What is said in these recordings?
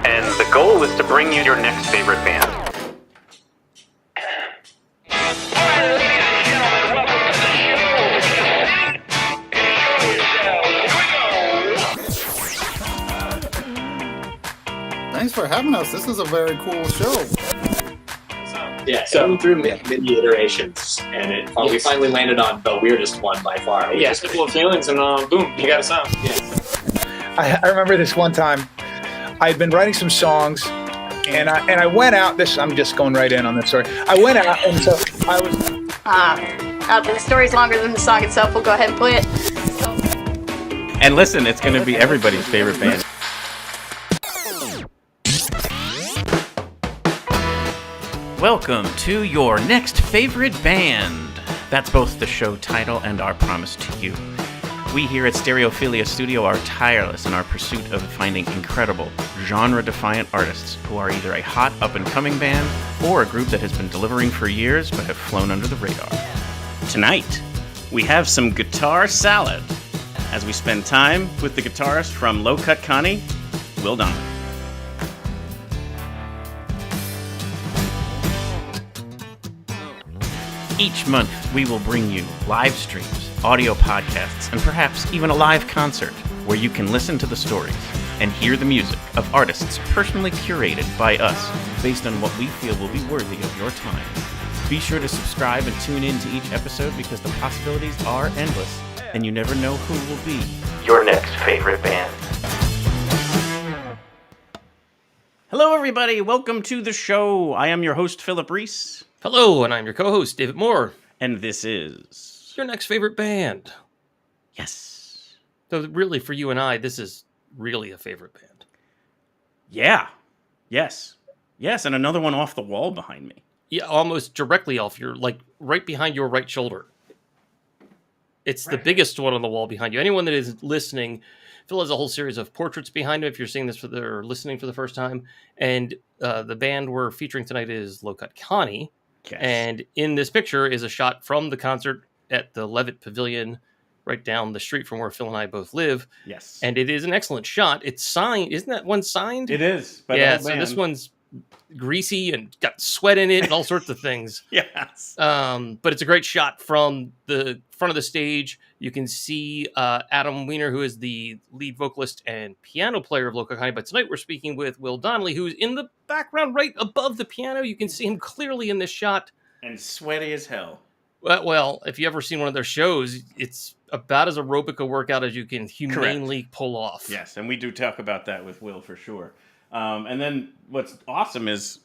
and the goal is to bring you your next favorite band. Thanks for having us. This is a very cool show. Yeah, so through many iterations, and we finally landed on the weirdest one by far. Yeah, simple feelings, and boom, you got a sound. I remember this one time. I had been writing some songs, and I went out. I'm just going right in on this story. I went out, and so I was. The story's longer than the song itself. We'll go ahead and play it. And listen, it's going to be everybody's favorite band. Welcome to your next favorite band. That's both the show title and our promise to you. We here at Stereophilia Studio are tireless in our pursuit of finding incredible, genre-defiant artists who are either a hot up-and-coming band or a group that has been delivering for years but have flown under the radar. Tonight, we have some guitar salad as we spend time with the guitarist from Low Cut Connie, Will Donnelly. Each month, we will bring you live streams, audio podcasts, and perhaps even a live concert where you can listen to the stories and hear the music of artists personally curated by us based on what we feel will be worthy of your time. Be sure to subscribe and tune in to each episode because the possibilities are endless and you never know who will be your next favorite band. Hello, everybody. Welcome to the show. I am your host, Phillip Reese. Hello, and I'm your co-host, David Moore. And this is your next favorite band. Yes. So really, for you and I, this is really a favorite band. Yeah. Yes. Yes, and another one off the wall behind me. Yeah, almost directly off your, like, right behind your right shoulder. It's the biggest one on the wall behind you. Anyone that is listening, Phil has a whole series of portraits behind him if you're seeing this or listening for the first time. And the band we're featuring tonight is Low Cut Connie. Yes. And in this picture is a shot from the concert at the Levitt Pavilion right down the street from where Phil and I both live. Yes. And it is an excellent shot. It's signed. Isn't that one signed? It is. Yeah, so this one's greasy and got sweat in it and all sorts of things. Yes. But it's a great shot from the front of the stage. You can see Adam Weiner, who is the lead vocalist and piano player of Low Cut Connie. But tonight we're speaking with Will Donnelly, who's in the background right above the piano. You can see him clearly in this shot. And sweaty as hell. Well, if you ever seen one of their shows, it's about as aerobic a workout as you can humanely pull off. Yes, and we do talk about that with Will for sure. And then what's awesome is,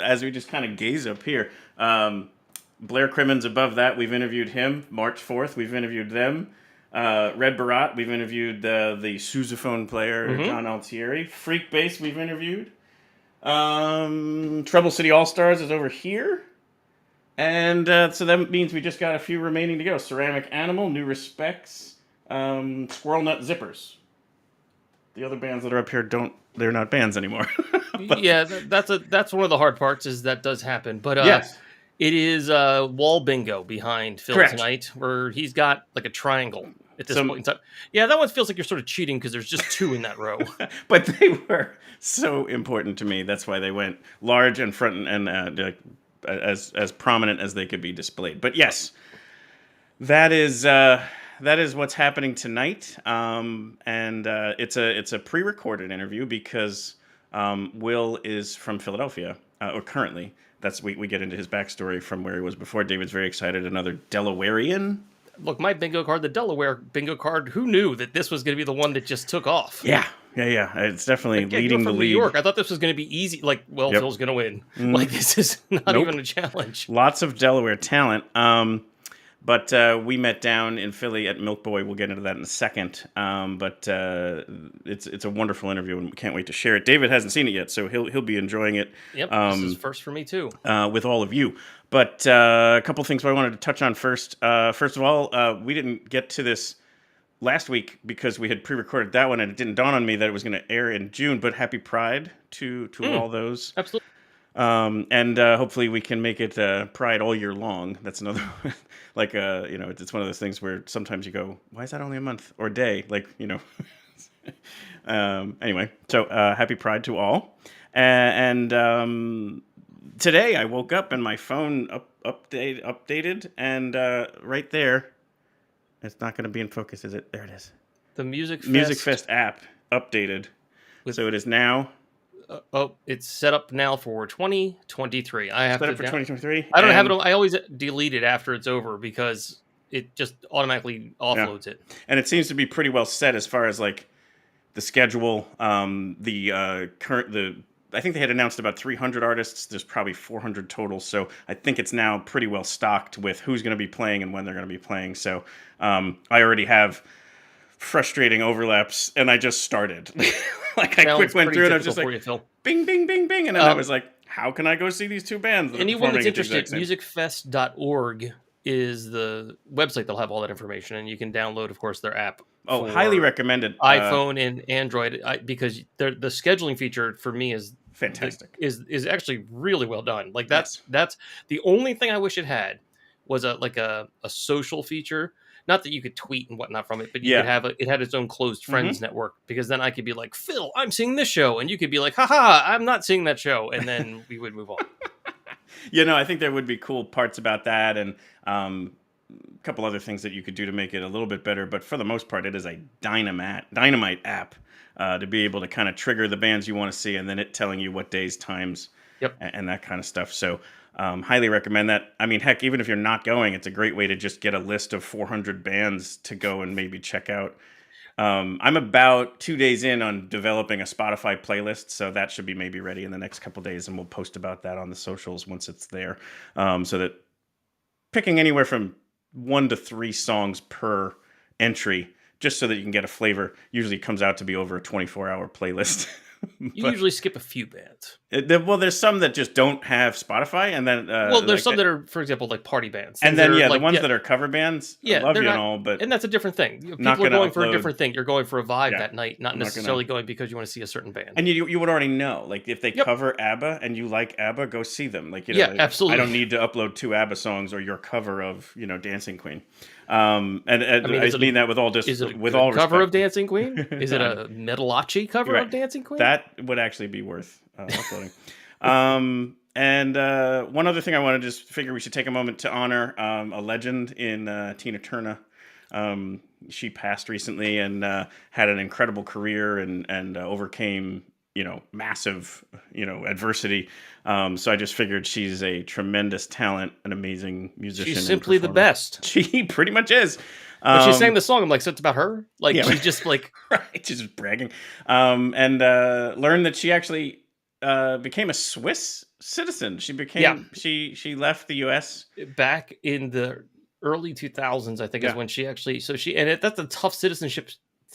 as we just kind of gaze up here, Blair Crimmon's above that. We've interviewed him. March 4th, we've interviewed them. Red Barat, we've interviewed the sousaphone player, John Altieri. Freak Bass, we've interviewed. Trouble City All-Stars is over here. And so that means we just got a few remaining to go. Ceramic Animal, New Respects, Squirrel Nut Zippers. The other bands that are up here they're not bands anymore. Yeah, that's one of the hard parts is that does happen. But yes. It is wall bingo behind Phil Correct. tonight, where he's got like a triangle at this point in time. Yeah, that one feels like you're sort of cheating because there's just two in that row. But they were so important to me. That's why they went large and front and as prominent as they could be displayed. But yes, that is what's happening tonight. And it's a pre-recorded interview because Will is from Philadelphia, or currently. We get into his backstory from where he was before. David's very excited. Another Delawarean. Look, my bingo card, the Delaware bingo card, who knew that this was going to be the one that just took off? Yeah. It's definitely leading the league. New York. I thought this was going to be easy. Like, well, yep. Phil's going to win. Like, this is not even a challenge. Lots of Delaware talent. But we met down in Philly at Milkboy. We'll get into that in a second. But it's a wonderful interview, and we can't wait to share it. David hasn't seen it yet, so he'll be enjoying it. Yep, this is first for me too. With all of you. But a couple things I wanted to touch on first. First of all, we didn't get to this last week because we had pre-recorded that one, and it didn't dawn on me that it was going to air in June. But happy Pride to all those. Absolutely. And hopefully we can make it Pride all year long. That's another, like, it's one of those things where sometimes you go, why is that only a month or a day? Like, Anyway, so happy Pride to all. And today I woke up and my phone updated, and right there, it's not going to be in focus, is it? There it is. The Music Fest app updated. So it is now. It's set up now for 2023. I have set to up for 2023. I don't have it. I always delete it after it's over because it just automatically offloads it. And it seems to be pretty well set as far as like the schedule. I think they had announced about 300 artists. There's probably 400 total. So I think it's now pretty well stocked with who's going to be playing and when they're going to be playing. So I already have frustrating overlaps, and I just started. Like I quick went through it. I was just like, bing, bing, bing, bing, and then I was like, how can I go see these two bands? Anyone that's interested, musicfest.org is the website. They'll have all that information, and you can download, of course, their app. Oh, highly recommended. iPhone and Android, because the scheduling feature for me is fantastic. Is actually really well done. Like that's the only thing I wish it had was a social feature. Not that you could tweet and whatnot from it, but you could have it had its own closed friends network, because then I could be like, Phil, I'm seeing this show. And you could be like, haha, I'm not seeing that show. And then we would move on. I think there would be cool parts about that, and a couple other things that you could do to make it a little bit better. But for the most part, it is a dynamite app to be able to kind of trigger the bands you want to see, and then it telling you what days, times, and that kind of stuff. So highly recommend that. I mean, heck, even if you're not going, it's a great way to just get a list of 400 bands to go and maybe check out. I'm about 2 days in on developing a Spotify playlist, so that should be maybe ready in the next couple days, and we'll post about that on the socials once it's there. So that picking anywhere from 1 to 3 songs per entry, just so that you can get a flavor, usually comes out to be over a 24-hour playlist. You usually skip a few bands. There's some that just don't have Spotify, and then there's some that are, for example, like party bands. And then the ones that are cover bands. I love you and all, but and that's a different thing. People are going for a different thing. You're going for a vibe that night, not necessarily going because you want to see a certain band. And you would already know, like if they cover ABBA and you like ABBA, go see them. Like absolutely. I don't need to upload 2 ABBA songs or your cover of Dancing Queen. I mean that with all respect. Cover of Dancing Queen? Is it a Metalachi cover of Dancing Queen? That would actually be worth uploading. And one other thing I want to just figure we should take a moment to honor a legend in Tina Turner. She passed recently and had an incredible career and overcame massive adversity. So I just figured she's a tremendous talent, an amazing musician. She's simply the best. She pretty much is. When she sang the song, I'm like, so it's about her? Like, she's just like... right, she's just bragging. And learned that she actually became a Swiss citizen. She became... She left the U.S. back in the early 2000s, I think, is when she actually... So that's a tough citizenship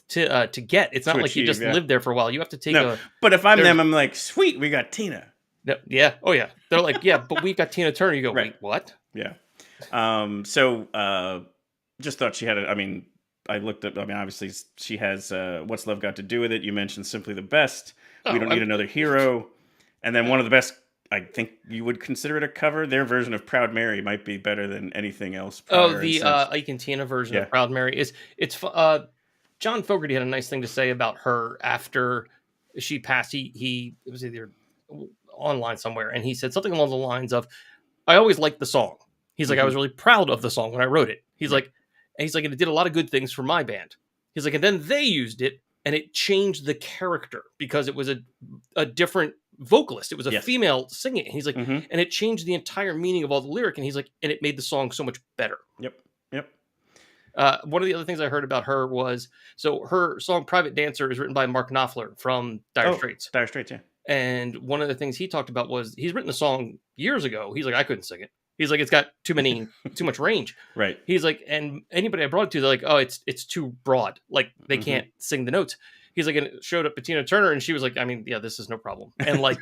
to get. It's not like you just live there for a while. You have to take But if I'm them, I'm like, sweet, we got Tina. Yeah. Oh, yeah. They're like, yeah, but we've got Tina Turner. You go, wait, what? Yeah. Just thought she had I looked up, obviously she has What's Love Got to Do With It? You mentioned Simply the Best. We Don't Need Another Hero. And then one of the best, I think you would consider it a cover. Their version of Proud Mary might be better than anything else. The Ike and Tina version of Proud Mary it's John Fogerty had a nice thing to say about her after she passed. It was either online somewhere, and he said something along the lines of, I always liked the song. He's like, I was really proud of the song when I wrote it. He's like, and it did a lot of good things for my band. He's like, and then they used it, and it changed the character because it was a different vocalist. It was a female singing. And he's like, and it changed the entire meaning of all the lyric. And he's like, and it made the song so much better. Yep. One of the other things I heard about her was, so her song Private Dancer is written by Mark Knopfler from Dire Straits. Dire Straits, yeah. And one of the things he talked about was he's written a song years ago. He's like, I couldn't sing it. He's like, it's got too much range. Right. He's like, and anybody I brought it to, they're like, oh, it's too broad. Like they can't sing the notes. He's like, and it showed up at Tina Turner, and she was like, I mean, yeah, this is no problem. And like,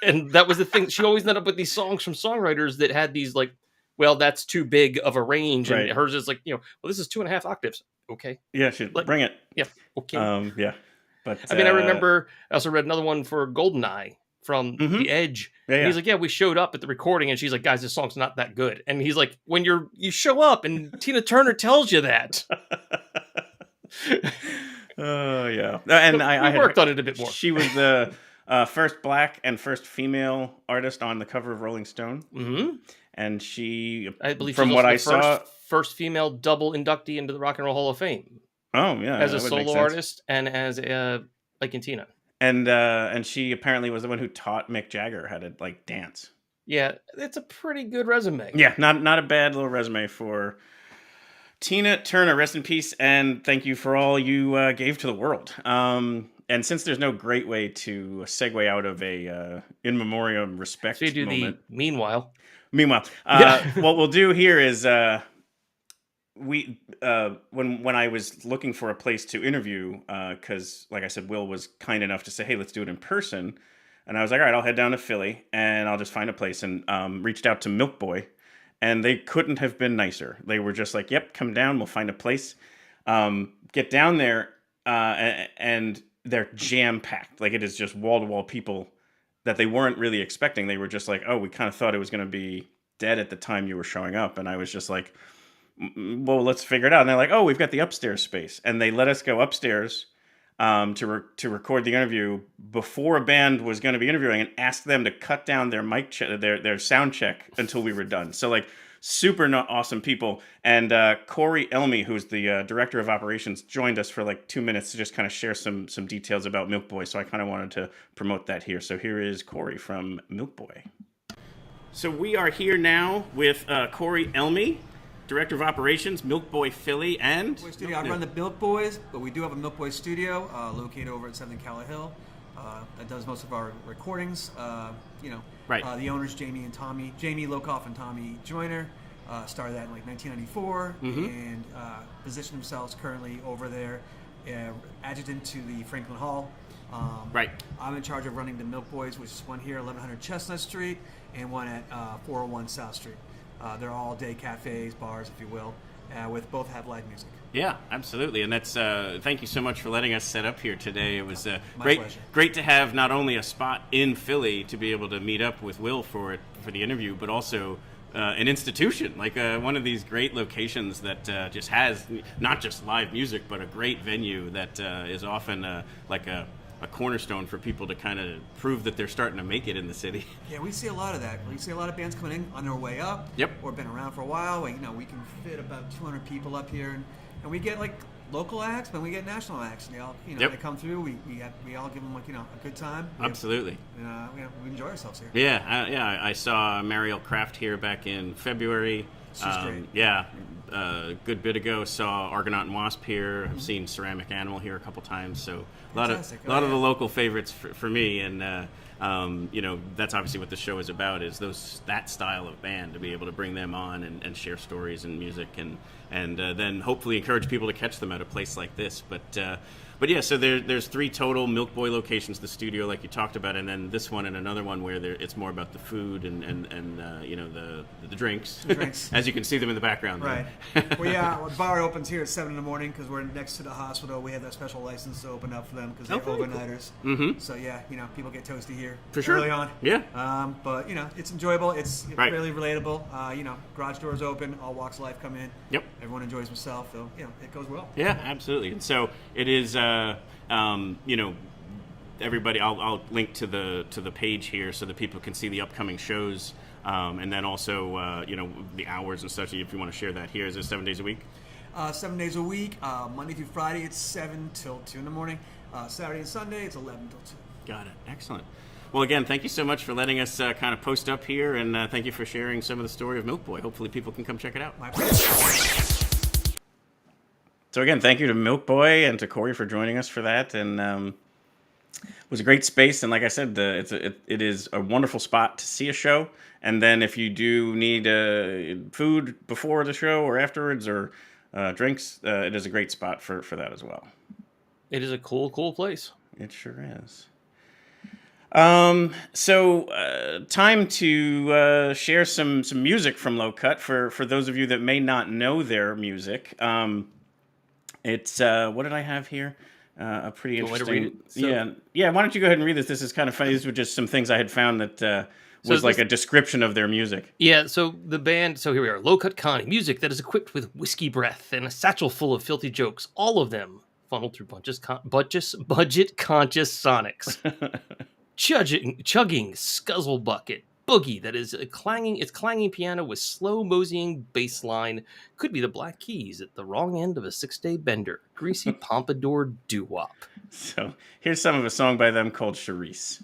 and that was the thing. She always ended up with these songs from songwriters that had these like, well, that's too big of a range. And hers is like, well, this is 2.5 octaves. Okay. Yeah, bring it. Yeah. Okay. Yeah. But I mean, I remember I also read another one for Goldeneye from The Edge. And he's like, yeah, we showed up at the recording, and she's like, guys, this song's not that good. And he's like, when you show up and Tina Turner tells you that. Oh yeah, and I We had worked on it a bit more. She was the first black and first female artist on the cover of Rolling Stone, and she, I believe, from she's what also I saw, first female double inductee into the Rock and Roll Hall of Fame oh yeah, as a that would make solo sense. artist and as like in Tina. And she apparently was the one who taught Mick Jagger how to like dance. Yeah, it's a pretty good resume. Yeah, not a bad little resume for Tina Turner. Rest in peace, and thank you for all you gave to the world. And since there's no great way to segue out of a in memoriam respect So you do moment, the meanwhile. what we'll do here is when I was looking for a place to interview, because like I said, Will was kind enough to say, hey, let's do it in person. And I was like, all right, I'll head down to Philly and I'll just find a place, and reached out to Milkboy, and they couldn't have been nicer. They were just like, yep, come down, we'll find a place. Get down there, and they're jam-packed. Like, it is just wall-to-wall people that they weren't really expecting. They were just like, oh, we kind of thought it was going to be dead at the time you were showing up. And I was just like, well, let's figure it out. And they're like, oh, we've got the upstairs space. And they let us go upstairs to record the interview before a band was going to be interviewing, and asked them to cut down their their sound check until we were done. So like, super awesome people. And Cory Elmi, who's the director of operations, joined us for like 2 minutes to just kind of share some details about Milkboy. So I kind of wanted to promote that here. So here is Cory from Milkboy. So we are here now with Cory Elmi, Director of Operations, Milkboy Philly, and... Studio. I run the Milk Boys, but we do have a Milkboy studio located over at 7th Calla Hill that does most of our recordings. Right. The owners, Jamie Lokoff and Tommy Joyner, started that in like 1994, and position themselves currently over there, adjutant to the Franklin Hall. Right. I'm in charge of running the Milk Boys, which is one here, 1100 Chestnut Street, and one at 401 South Street. They're all day cafes, bars, if you will, with both have live music. Yeah, absolutely. And that's thank you so much for letting us set up here today. It was pleasure. Great to have not only a spot in Philly to be able to meet up with Will for the interview, but also an institution, like one of these great locations that just has not just live music, but a great venue that is often like a cornerstone for people to kind of prove that they're starting to make it in the city. Yeah, we see a lot of that. We see a lot of bands coming in on their way up. Yep. Or been around for a while. We can fit about 200 people up here, and we get like local acts, but we get national acts. And they all, they come through. We all give them like a good time. Absolutely. We enjoy ourselves here. Yeah, I saw Mariel Craft here back in February. She's great. Yeah. A good bit ago, saw Argonaut and Wasp here. I've seen Ceramic Animal here a couple times, so a lot of the local favorites for me. And that's obviously what the show is about, is that style of band, to be able to bring them on and share stories and music, and then hopefully encourage people to catch them at a place like this. But yeah, so there's 3 total Milkboy locations, the studio like you talked about, and then this one and another one where it's more about the food and the drinks. The drinks. As you can see them in the background. Right. Well, the bar opens here at 7 in the morning because we're next to the hospital. We have that special license to open up for them because they're overnighters. Cool. Mm-hmm. So yeah, people get toasty here for sure early on. Yeah. But it's enjoyable. It's really relatable. Garage doors open, all walks of life come in. Yep. Everyone enjoys themselves, so it goes well. Yeah, absolutely. And so it is. Everybody, I'll link to the page here so that people can see the upcoming shows, and then also the hours and such. If you want to share that here, is it 7 days a week? 7 days a week. Monday through Friday, it's 7 till 2 in the morning. Saturday and Sunday, it's 11 till 2. Got it. Excellent. Well, again, thank you so much for letting us kind of post up here, and thank you for sharing some of the story of Milkboy. Hopefully, people can come check it out. My pleasure. So again, thank you to Milkboy and to Cory for joining us for that, and it was a great space. And like I said, it is a wonderful spot to see a show. And then if you do need food before the show or afterwards, or drinks, it is a great spot for that as well. It is a cool place. It sure is. So time to share some music from Low Cut for those of you that may not know their music. It's what did I have here? A pretty interesting. Yeah. Why don't you go ahead and read this? This is kind of funny. These were just some things I had found that was like a description of their music. Yeah. So the band. So here we are. Low Cut Connie, music that is equipped with whiskey breath and a satchel full of filthy jokes. All of them funneled through budget-conscious sonics. chugging scuzzle bucket. Boogie that is clanging piano with slow moseying bass line. Could be the Black Keys at the wrong end of a 6-day bender. Greasy pompadour doo-wop. So here's some of a song by them called Charisse.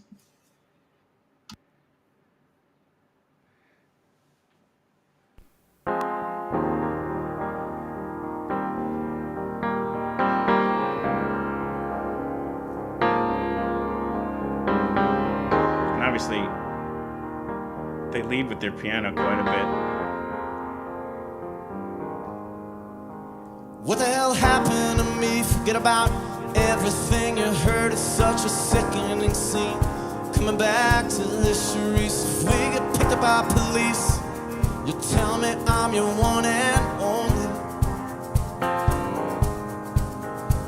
And obviously, they lead with their piano quite a bit. What the hell happened to me? Forget about everything you heard. It's such a sickening scene. Coming back to this Charisse. If we get picked up by police, you tell me I'm your one and only.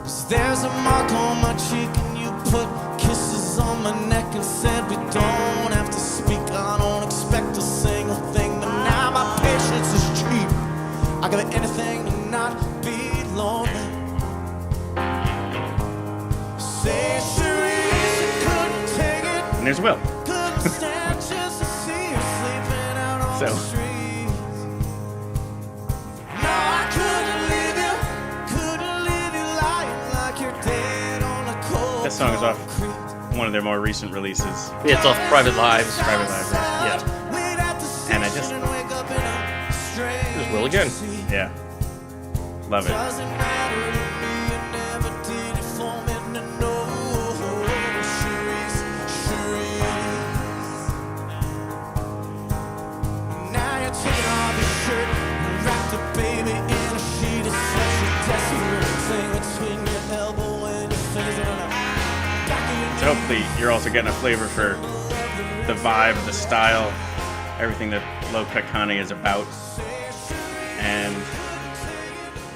'Cause there's a mark on my cheek and you put kisses on my neck and said we don't have to speak. I don't expect a single thing, but now my patience is cheap. I give anything to not be lonely. Say Charisse, you couldn't take it. And there's Will. Couldn't stand just to see you sleeping out on the streets. No, I couldn't leave you lying like you're dead on a cold. That song is off one of their more recent releases. Yeah, it's off Private Lives. Private Lives. Yeah. And I just... Here's Will again. Yeah. Love it. Doesn't matter to me, you never did it for me to know. Charisse. Now you're taking off your shirt and wrapped a baby in a sheet. It's such a desperate thing between your elbow and your face. So hopefully you're also getting a flavor for the vibe, the style, everything that Low Cut Connie is about. And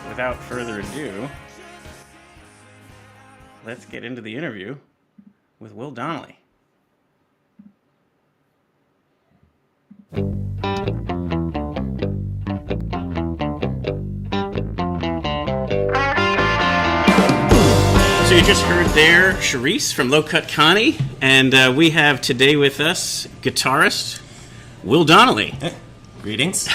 without further ado, let's get into the interview with Will Donnelly. So you just heard there Charisse from Low Cut Connie, and we have today with us guitarist Will Donnelly. Greetings.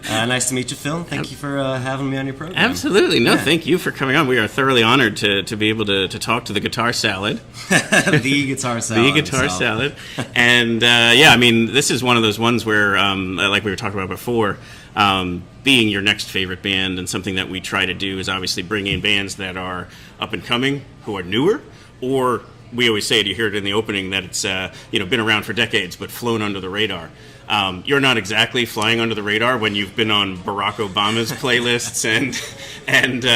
Nice to meet you, Phil. Thank you for having me on your program. Absolutely. No, thank you for coming on. We are thoroughly honored to be able to talk to the Guitar Salad. The Guitar Salad. The Guitar Salad. And, I mean, this is one of those ones where, like we were talking about before, being your next favorite band, and something that we try to do is obviously bring in bands that are up and coming, who are newer, or we always say it, you hear it in the opening, that it's been around for decades but flown under the radar. You're not exactly flying under the radar when you've been on Barack Obama's playlists and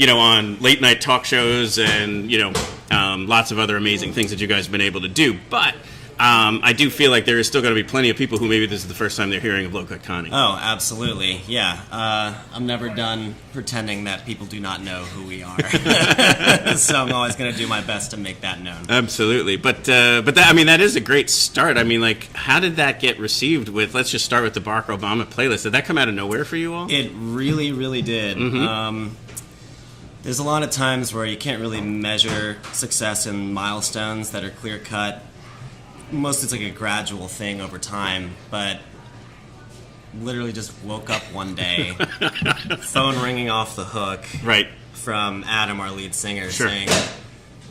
on late night talk shows and lots of other amazing things that you guys have been able to do. But I do feel like there is still going to be plenty of people who maybe this is the first time they're hearing of Low Cut Connie. Oh, absolutely. Yeah. I'm never done pretending that people do not know who we are. So I'm always going to do my best to make that known. Absolutely. But that is a great start. I mean, like, how did that get received with, let's just start with the Barack Obama playlist. Did that come out of nowhere for you all? It really, really did. Mm-hmm. There's a lot of times where you can't really measure success in milestones that are clear-cut. Most it's like a gradual thing over time, but literally just woke up one day, phone ringing off the hook, right, from Adam, our lead singer, saying,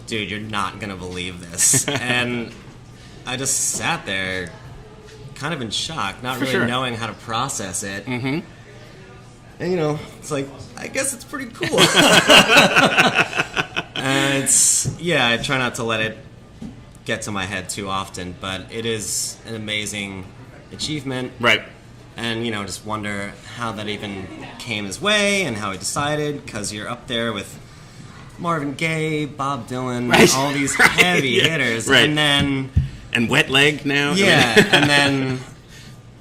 "Dude, you're not gonna believe this," and I just sat there, kind of in shock, not really knowing how to process it. Mm-hmm. And it's like, I guess it's pretty cool. And I try not to let it get to my head too often, but it is an amazing achievement. Right. And, just wonder how that even came his way and how he decided, because you're up there with Marvin Gaye, Bob Dylan, all these heavy hitters. Right. And Wet Leg now. Yeah, and then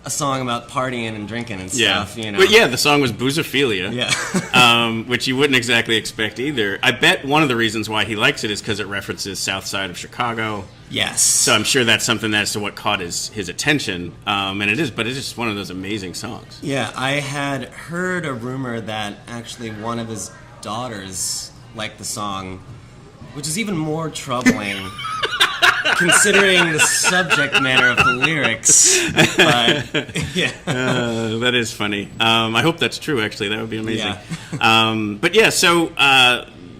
a song about partying and drinking and stuff, But the song was Boozophilia. Yeah. Which you wouldn't exactly expect either. I bet one of the reasons why he likes it is because it references South Side of Chicago. Yes. So I'm sure that's something as to what caught his attention. And it is, but it's just one of those amazing songs. Yeah, I had heard a rumor that actually one of his daughters like the song, which is even more troubling considering the subject matter of the lyrics. But, yeah. That is funny. I hope that's true, actually. That would be amazing. Yeah. But yeah, so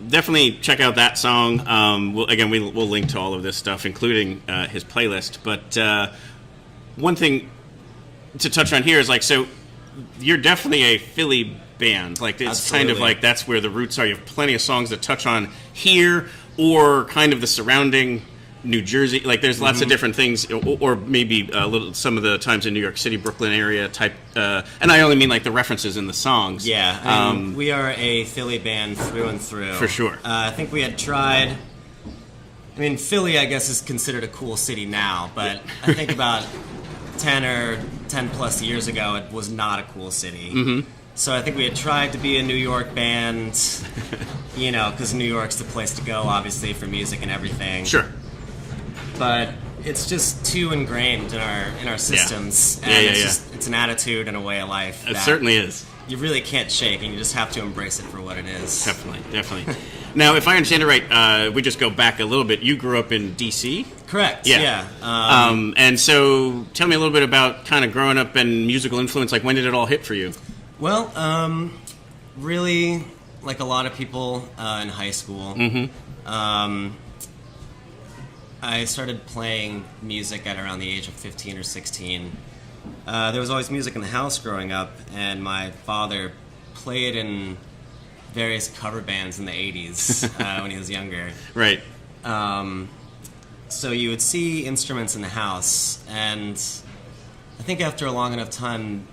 definitely check out that song. We'll link to all of this stuff, including his playlist. But one thing to touch on here is, like, so you're definitely a Philly band. Like, it's Absolutely. kind of like that's where the roots are. You have plenty of songs that touch on here or kind of the surrounding New Jersey. Like, there's lots of different things, or maybe a little, some of the times in New York City, Brooklyn area type. And I only mean like the references in the songs. Yeah, I mean, we are a Philly band through and through. For sure. I think we had tried. I mean, Philly, I guess, is considered a cool city now, but I think about 10 plus years ago, it was not a cool city. Mm-hmm. So I think we had tried to be a New York band, you know, because New York's the place to go, obviously, for music and everything. Sure. But it's just too ingrained in our systems, and it's an attitude and a way of life. It that certainly is. You really can't shake, and you just have to embrace it for what it is. Definitely. Now, if I understand it right, we just go back a little bit. You grew up in D.C.? Correct. Yeah. And so, tell me a little bit about kind of growing up and musical influence. Like, when did it all hit for you? Well, really, like a lot of people in high school, I started playing music at around the age of 15 or 16. There was always music in the house growing up, and my father played in various cover bands in the 80s when he was younger. Right. So you would see instruments in the house, and I think after a long enough time,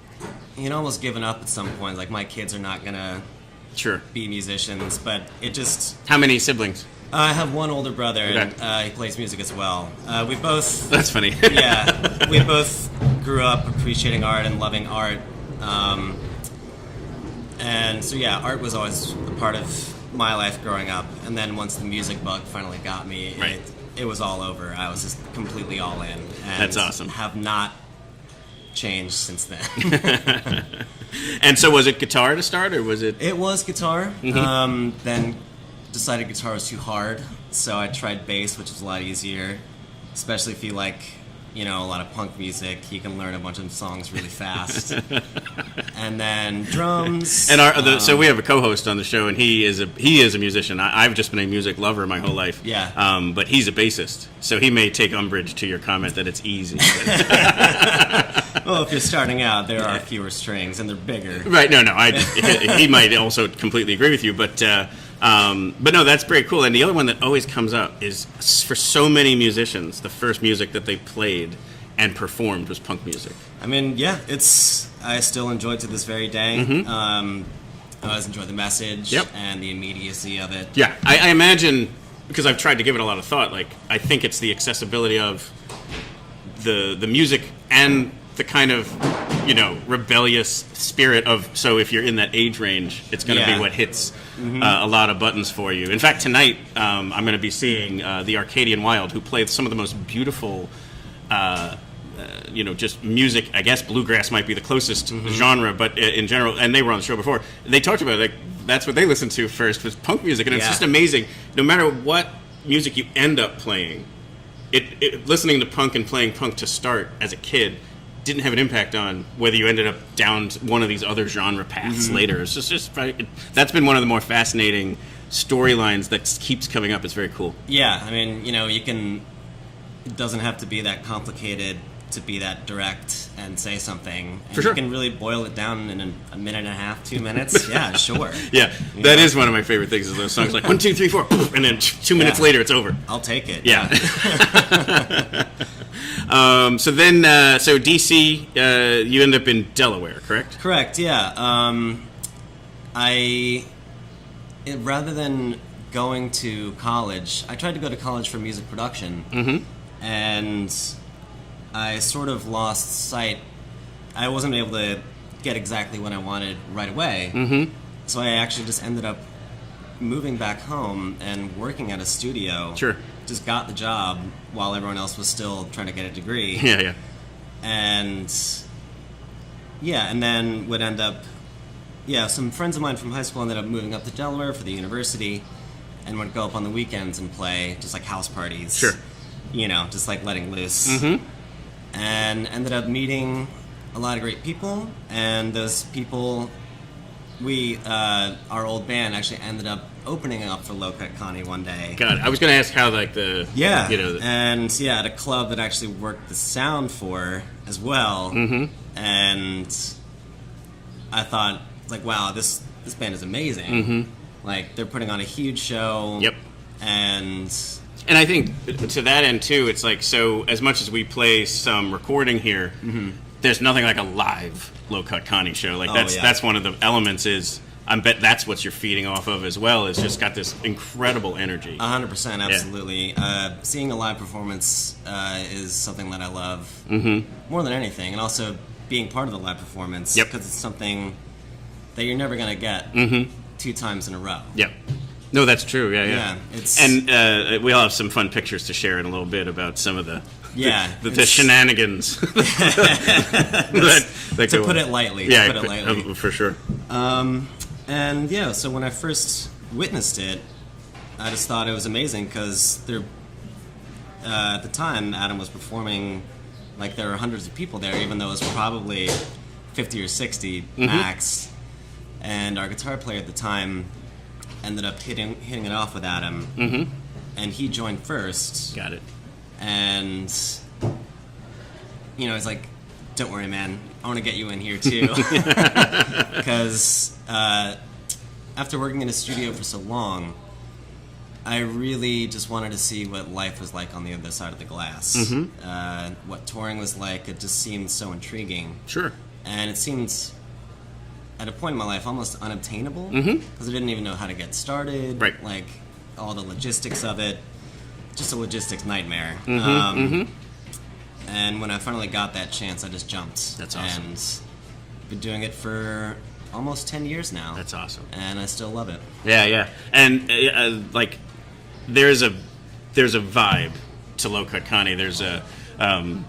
you'd almost given up at some point. Like, my kids are not going to be musicians, but it just... How many siblings? I have one older brother, and he plays music as well. We both... That's funny. Yeah, we both grew up appreciating art and loving art. And so, yeah, art was always a part of my life growing up. And then once the music bug finally got me, it was all over. I was just completely all in. And that's awesome. Have not changed since then. And so was it guitar to start, or was it... It was guitar. Mm-hmm. Then decided guitar was too hard, so I tried bass, which is a lot easier, especially if you like, you know, a lot of punk music. You can learn a bunch of songs really fast. And then drums. And so we have a co-host on the show, and he is a musician. I've just been a music lover my whole life. Yeah. But he's a bassist, so he may take umbrage to your comment that it's easy. Well, if you're starting out, there are fewer strings, and they're bigger. Right? No. He might also completely agree with you, but no, that's very cool. And the other one that always comes up is, for so many musicians, the first music that they played and performed was punk music. I mean, yeah, I still enjoy it to this very day. Mm-hmm. I always enjoy the message and the immediacy of it. Yeah, I imagine, because I've tried to give it a lot of thought, like, I think it's the accessibility of the music and the kind of, you know, rebellious spirit of, so if you're in that age range, it's going to be what hits a lot of buttons for you. In fact, tonight I'm going to be seeing the Arcadian Wild, who play some of the most beautiful, you know, just music. I guess bluegrass might be the closest genre, but in general, and they were on the show before, they talked about it, like, that's what they listened to first, was punk music, and it's just amazing. No matter what music you end up playing, listening to punk and playing punk to start as a kid didn't have an impact on whether you ended up down one of these other genre paths later. It's just that's been one of the more fascinating storylines that keeps coming up. It's very cool. Yeah, I mean, you know, it doesn't have to be that complicated to be that direct and say something. And you can really boil it down in a minute and a half, 2 minutes. Yeah, sure. Yeah, that is one of my favorite things, is those songs like 1, 2, 3, 4, and then 2 minutes later it's over. I'll take it. Yeah. So then, DC, you end up in Delaware, correct? Correct, yeah. Rather than going to college, I tried to go to college for music production, and I sort of lost sight. I wasn't able to get exactly what I wanted right away, so I actually just ended up moving back home and working at a studio. Sure. Just got the job while everyone else was still trying to get a degree. Yeah. And then would end up, some friends of mine from high school ended up moving up to Delaware for the university, and would go up on the weekends and play just like house parties. Sure. You know, just like letting loose. And ended up meeting a lot of great people, and those people, our old band actually ended up opening up for Low Cut Connie one day. God, I was going to ask how, like, and at a club that actually worked the sound for as well, and I thought, like, wow, this band is amazing. Like, they're putting on a huge show. Yep. And I think to that end too, it's like, so as much as we play some recording here, there's nothing like a live Low Cut Connie show. Like that's one of the elements. Is I bet that's what you're feeding off of as well. Is just got this incredible energy. 100%, absolutely. Seeing a live performance is something that I love more than anything, and also being part of the live performance because it's something that you're never gonna get 2 times in a row. Yep. No, that's true. Yeah. And we all have some fun pictures to share in a little bit about some of the shenanigans. To put it lightly. For sure. So when I first witnessed it, I just thought it was amazing because at the time Adam was performing, like there were hundreds of people there, even though it was probably 50 or 60 max. And our guitar player at the time ended up hitting it off with Adam, and he joined first. Got it. And he's like, "Don't worry, man. I want to get you in here too," because after working in a studio for so long, I really just wanted to see what life was like on the other side of the glass. What touring was like. It just seemed so intriguing. Sure. And it seemed, at a point in my life, almost unobtainable because I didn't even know how to get started. Right. Like all the logistics of it, just a logistics nightmare. And when I finally got that chance, I just jumped. That's awesome. And been doing it for almost 10 years now. That's awesome. And I still love it. Yeah. And like, there's a vibe to Low Cut Connie. There's a I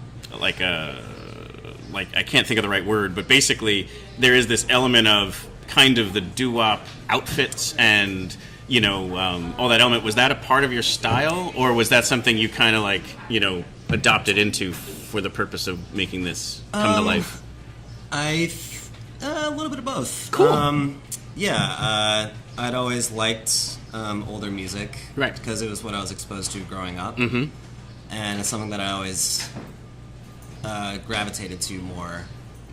can't think of the right word, but basically there is this element of kind of the doo-wop outfits and all that element. Was that a part of your style, or was that something you kind of like adopted into for the purpose of making this come to life? A little bit of both. Cool. I'd always liked older music, right? Because it was what I was exposed to growing up, and it's something that I always gravitated to more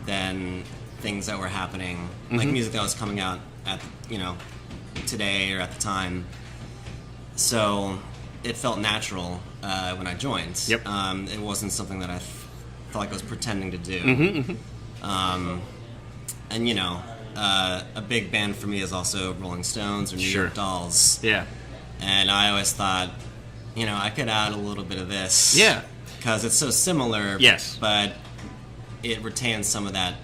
than things that were happening, like music that was coming out at today or at the time. So it felt natural when I joined. Yep. It wasn't something that I felt like I was pretending to do. And a big band for me is also Rolling Stones or New York Dolls. Yeah. And I always thought, I could add a little bit of this. Yeah. Because it's so similar. Yes. But it retains some of that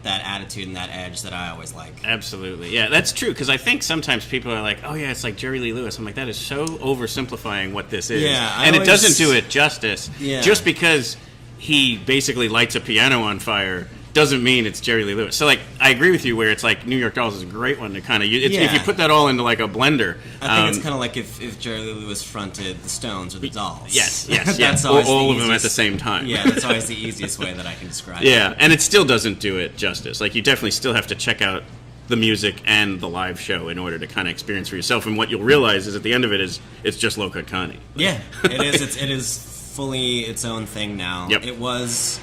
attitude and that edge that I always like. Absolutely. Yeah, that's true, because I think sometimes people are like, oh yeah, it's like Jerry Lee Lewis. I'm like, that is so oversimplifying what this is. Yeah, it doesn't do it justice. Yeah. Just because he basically lights a piano on fire doesn't mean it's Jerry Lee Lewis. So like, I agree with you where it's like New York Dolls is a great one to kind of use. If you put that all into like a blender. I think it's kind of like if Jerry Lee Lewis fronted the Stones or the Dolls. Yes. That's all of them at the same time. Yeah, that's always the easiest way that I can describe it. Yeah, and it still doesn't do it justice. Like, you definitely still have to check out the music and the live show in order to kind of experience for yourself. And what you'll realize is at the end of it is it's just Low Cut Connie. Yeah, it is. It is fully its own thing now. Yep. It was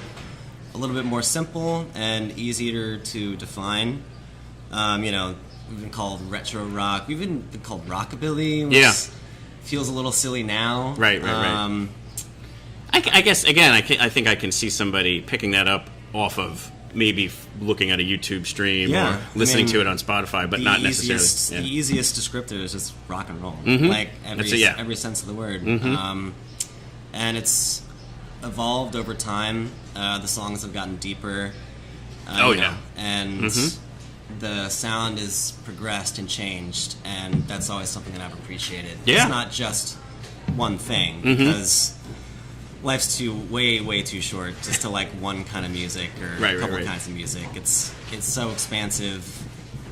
a little bit more simple and easier to define. We've been called retro rock. We've even been called rockabilly, which feels a little silly now. Right. I guess, again, I think I can see somebody picking that up off of maybe looking at a YouTube stream or listening to it on Spotify, but not necessarily. The easiest descriptor is just rock and roll, like every sense of the word. And it's evolved over time. The songs have gotten deeper. And the sound is progressed and changed, and that's always something that I've appreciated. Yeah. It's not just one thing, because life's way too short just to like one kind of music or a couple kinds of music. It's so expansive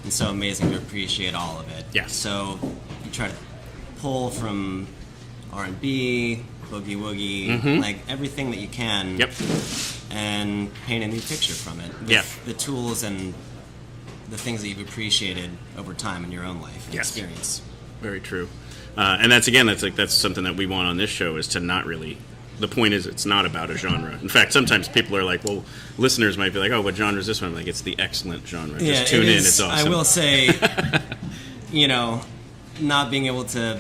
and so amazing to appreciate all of it. Yes. So you try to pull from R&B, boogie woogie, like everything that you can. Yep. And paint a new picture from it with the tools and the things that you've appreciated over time in your own life and experience. Very true. And that's something that we want on this show, is to not really. The point is, it's not about a genre. In fact, sometimes people are like, well, listeners might be like, oh, what genre is this one? I'm like, it's the excellent genre. Yeah, just tune in. It's awesome. I will say, you know, not being able to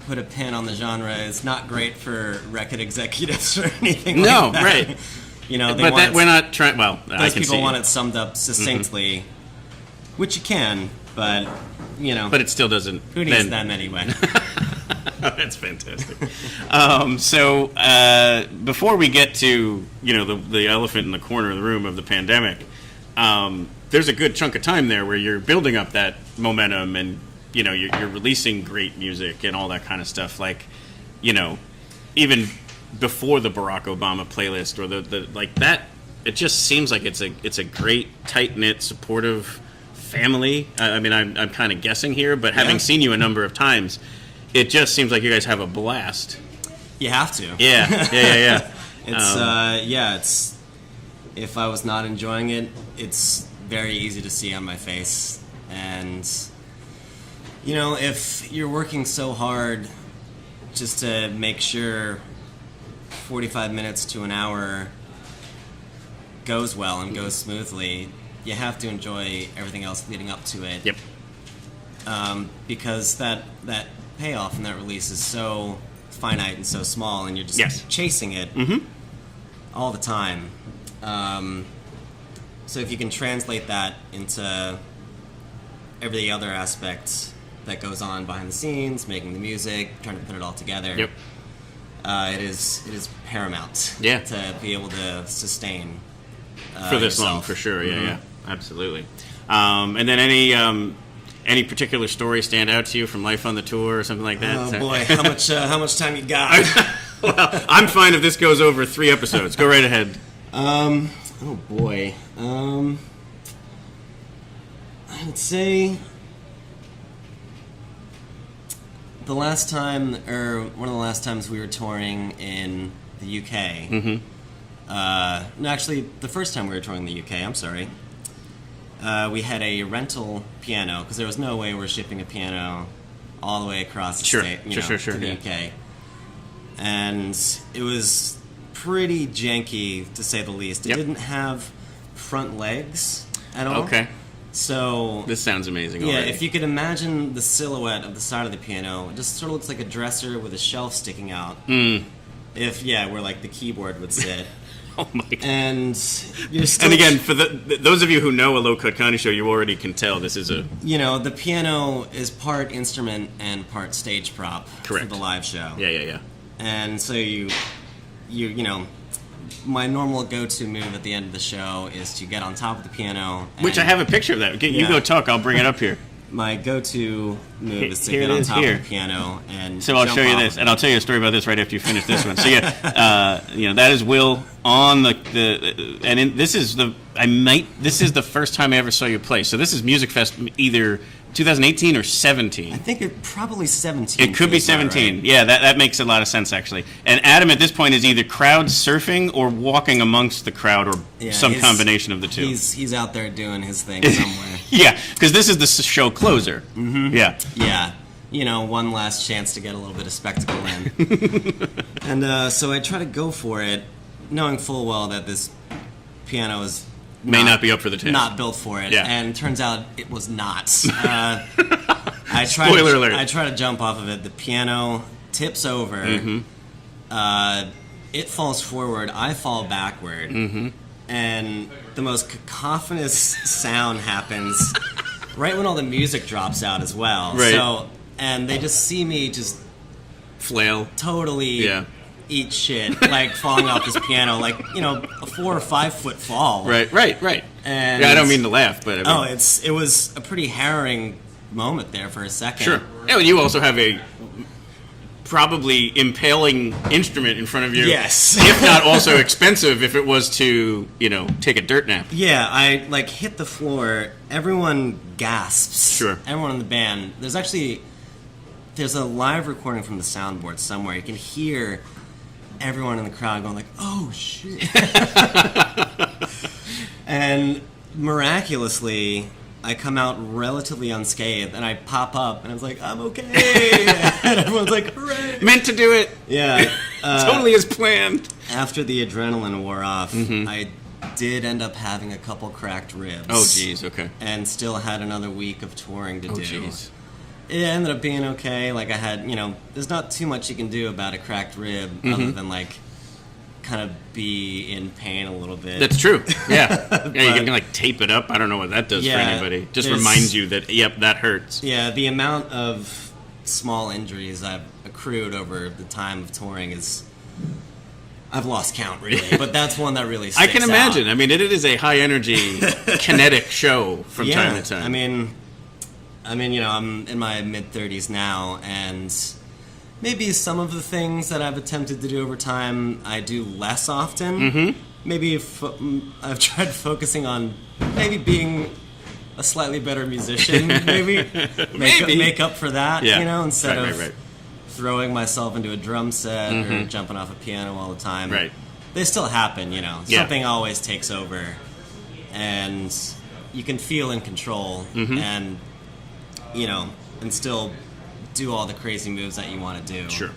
put a pin on the genre is not great for record executives or anything like that. No, right. You know, we're not trying. Well, those people want it summed up succinctly, which you can, but you know, but it still doesn't. Who needs them anyway? That's fantastic. So before we get to the elephant in the corner of the room of the pandemic, there's a good chunk of time there where you're building up that momentum, and you're releasing great music and all that kind of stuff. Like, even before the Barack Obama playlist or the like that, it just seems like it's a great tight knit supportive family. I mean, I'm kind of guessing here, but having seen you a number of times, it just seems like you guys have a blast. You have to. Yeah. It's if I was not enjoying it, it's very easy to see on my face. And if you're working so hard just to make sure 45 minutes to an hour goes well and goes smoothly, you have to enjoy everything else leading up to it. Yep. Because that payoff in that release is so finite and so small, and you're just chasing it all the time. So if you can translate that into every other aspect that goes on behind the scenes, making the music, trying to put it all together, it is paramount to be able to sustain for this long, for sure. Yeah, absolutely. And then any particular story stand out to you from life on the tour or something like that? Oh boy, how much time you got? Well, I'm fine if this goes over 3 episodes. Go right ahead. Oh boy. I would say one of the last times we were touring in the UK. No, actually, the first time we were touring the UK, I'm sorry. We had a rental piano, because there was no way we're shipping a piano all the way across the state, to the UK. And it was pretty janky, to say the least. It didn't have front legs at all. Okay. So this sounds amazing. Yeah, already. if you could imagine the silhouette of the side of the piano, it just sort of looks like a dresser with a shelf sticking out. Where like the keyboard would sit. Oh my God. And you're still... And again, for those of you who know a Low Cut Connie show, you already can tell this is a... the piano is part instrument and part stage prop for the live show. Yeah. And so you my normal go-to move at the end of the show is to get on top of the piano. Which I have a picture of that. You go talk, I'll bring it up here. My go-to move is to get on top of the piano and so I'll show you this, and I'll tell you a story about this right after you finish this one. So that is Will on this is the first time I ever saw you play. So this is Music Fest either 2018 or 17. I think it probably 17. It could be 17. Right. Yeah, that makes a lot of sense actually. And Adam at this point is either crowd surfing or walking amongst the crowd, or some combination of the two. He's out there doing his thing somewhere. Yeah, because this is the show closer. Yeah. One last chance to get a little bit of spectacle in. And so I try to go for it, knowing full well that this piano is may not be up for the task. Not built for it. Yeah. And turns out it was not. Spoiler alert. I try to jump off of it. The piano tips over. It falls forward. I fall backward. And the most cacophonous sound happens right when all the music drops out as well. Right. So, and they just see me just flail. Totally eat shit, like falling off this piano, like, a 4 or 5 foot fall. Right. And I don't mean to laugh, but it was a pretty harrowing moment there for a second. Sure. Yeah, you also have a probably impaling instrument in front of you. Yes. If not also expensive if it was to, take a dirt nap. Yeah, I hit the floor. Everyone gasps. Sure. Everyone in the band. There's actually there's a live recording from the soundboard somewhere. You can hear everyone in the crowd going like, "Oh shit!" And miraculously, I come out relatively unscathed, and I pop up, and I was like, "I'm okay," and everyone's like, "Hooray!" Meant to do it. Yeah, Totally as planned. After the adrenaline wore off, Mm-hmm. I did end up having a couple cracked ribs. Oh, jeez. Okay. And still had another week of touring to Oh, do. jeez. It ended up being okay. Like, I had, there's not too much you can do about a cracked rib other than, like, kind of be in pain a little bit. That's true. Yeah. Yeah, you can like tape it up. I don't know what that does for Yeah, anybody. Just there's- reminds you that, yep, that hurts. Yeah, the amount of small injuries I've accrued over the time of touring is... I've lost count, really. But that's one that really I sticks can imagine. out. I mean, it is a high-energy, kinetic show from time to time. I mean, I'm in my mid-30s now, and maybe some of the things that I've attempted to do over time, I do less often. Mm-hmm. Maybe I've tried focusing on maybe being a slightly better musician, maybe. Make up for that, Yeah. instead Right, of right. throwing myself into a drum set or Mhm. jumping off a piano all the time. Right. They still happen, Yeah. Something always takes over, and you can feel in control, Mhm. and and still do all the crazy moves that you want to do. Sure.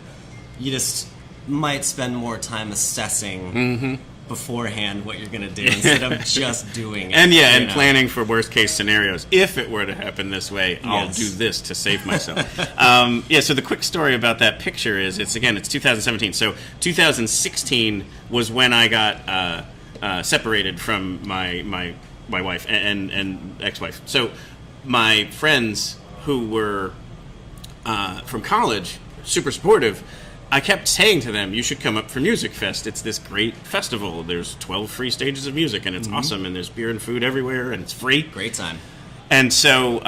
You just might spend more time assessing Mm-hmm. beforehand what you're going to do instead of just doing it. And planning for worst-case scenarios. If it were to happen this way, I'll Yes. do this to save myself. So the quick story about that picture is, it's 2017. So 2016 was when I got separated from my wife and ex-wife. So my friends who were from college, super supportive, I kept saying to them, you should come up for Music Fest. It's this great festival. There's 12 free stages of music, and it's awesome, and there's beer and food everywhere, and it's free. Great time. And so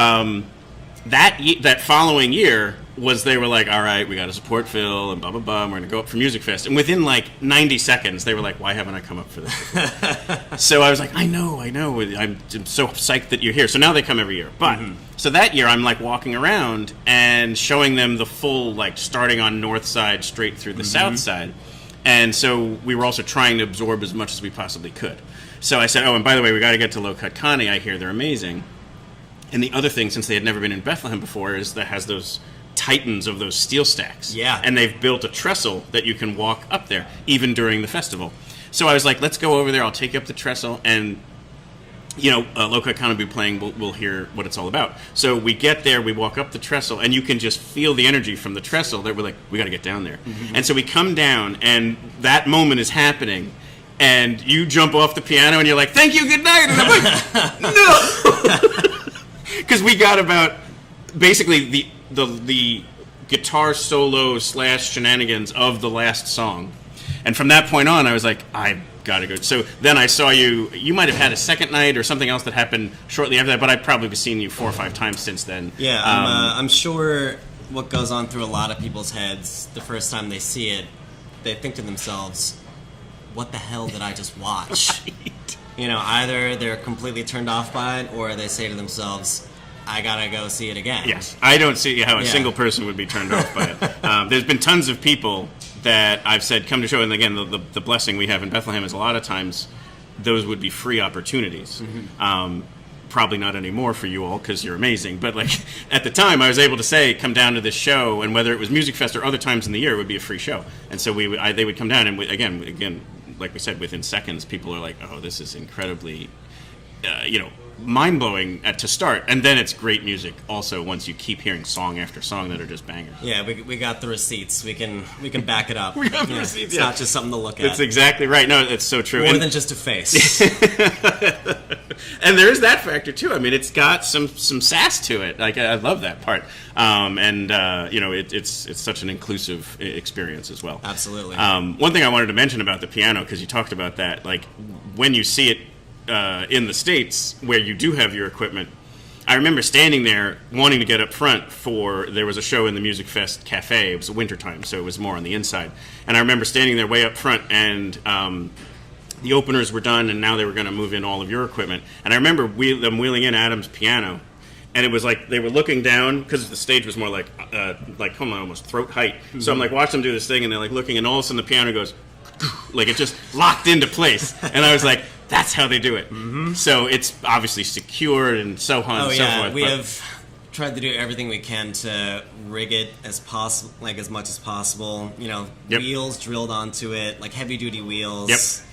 that following year they were like, all right, we got to support Phil, and blah, blah, blah, and we're going to go up for Music Fest. And within like 90 seconds, they were like, why haven't I come up for this? So I was like, I know. I'm so psyched that you're here. So now they come every year. But so that year, I'm like walking around and showing them the full, like starting on north side straight through the south side. And so we were also trying to absorb as much as we possibly could. So I said, oh, and by the way, we got to get to Low Cut Connie. I hear they're amazing. And the other thing, since they had never been in Bethlehem before, is that has those titans of those steel stacks. Yeah. And they've built a trestle that you can walk up there, even during the festival. So I was like, let's go over there. I'll take you up the trestle, and Low Cut Connie will be playing. We'll hear what it's all about. So we get there, we walk up the trestle, and you can just feel the energy from the trestle. That we're like, we got to get down there. And so we come down, and that moment is happening. And you jump off the piano, and you're like, thank you, good night. And I'm like, no. Because we got about basically the guitar solo / shenanigans of the last song. And from that point on, I was like, I've got to go. So then I saw you. You might have had a second night or something else that happened shortly after that, but I've probably seen you 4 or 5 times since then. Yeah, I'm sure what goes on through a lot of people's heads the first time they see it, they think to themselves, what the hell did I just watch? Either they're completely turned off by it, or they say to themselves, I gotta go see it again. Yes, I don't see how a single person would be turned off by it. There's been tons of people that I've said come to show, and again, the blessing we have in Bethlehem is a lot of times those would be free opportunities. Probably not anymore for you all because you're amazing, but like at the time I was able to say, come down to this show, and whether it was Music Fest or other times in the year, it would be a free show. And so they would come down, and again, like we said, within seconds, people are like, oh, this is incredibly, mind-blowing to start, and then it's great music also once you keep hearing song after song that are just bangers. Yeah, we got the receipts. We can back it up. We got the receipts. It's not just something to look at. That's exactly right. No, it's so true. More than just a face. And there is that factor too. I mean, it's got some sass to it. Like I love that part. It's such an inclusive experience as well. Absolutely. One thing I wanted to mention about the piano, because you talked about that, like when you see it in the States where you do have your equipment, I remember standing there wanting to get up front there was a show in the Music Fest Cafe. It was wintertime, so it was more on the inside. And I remember standing there way up front, and the openers were done, and now they were going to move in all of your equipment. And I remember them wheeling in Adam's piano, and it was like they were looking down because the stage was more like almost throat height. So I'm like watching them do this thing, and they're like looking, and all of a sudden the piano goes like it just locked into place, and I was like, that's how they do it. So it's obviously secured and so on and so forth. We have tried to do everything we can to rig it as possible, like as much as possible. You know, wheels drilled onto it, like heavy duty wheels.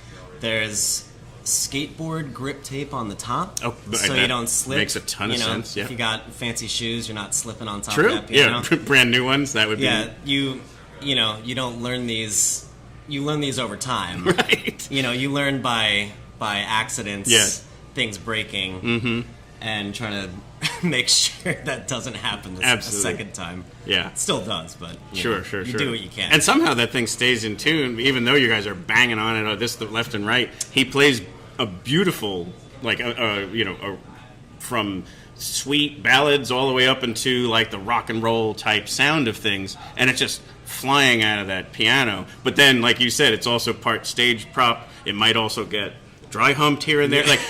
There's skateboard grip tape on the top, so you don't slip. Makes a ton of sense. If you got fancy shoes, you're not slipping on top of that piano. Brand new ones. That would be. You don't learn these. You learn these over time, right? You know, you learn by accidents, things breaking, and trying to make sure that doesn't happen a second time. Yeah, it still does, but you do what you can. And somehow that thing stays in tune, even though you guys are banging on it, this the left and right. He plays a beautiful, from sweet ballads all the way up into like the rock and roll type sound of things, and it's just flying out of that piano. But then, like you said, it's also part stage prop. It might also get dry humped here and there, like.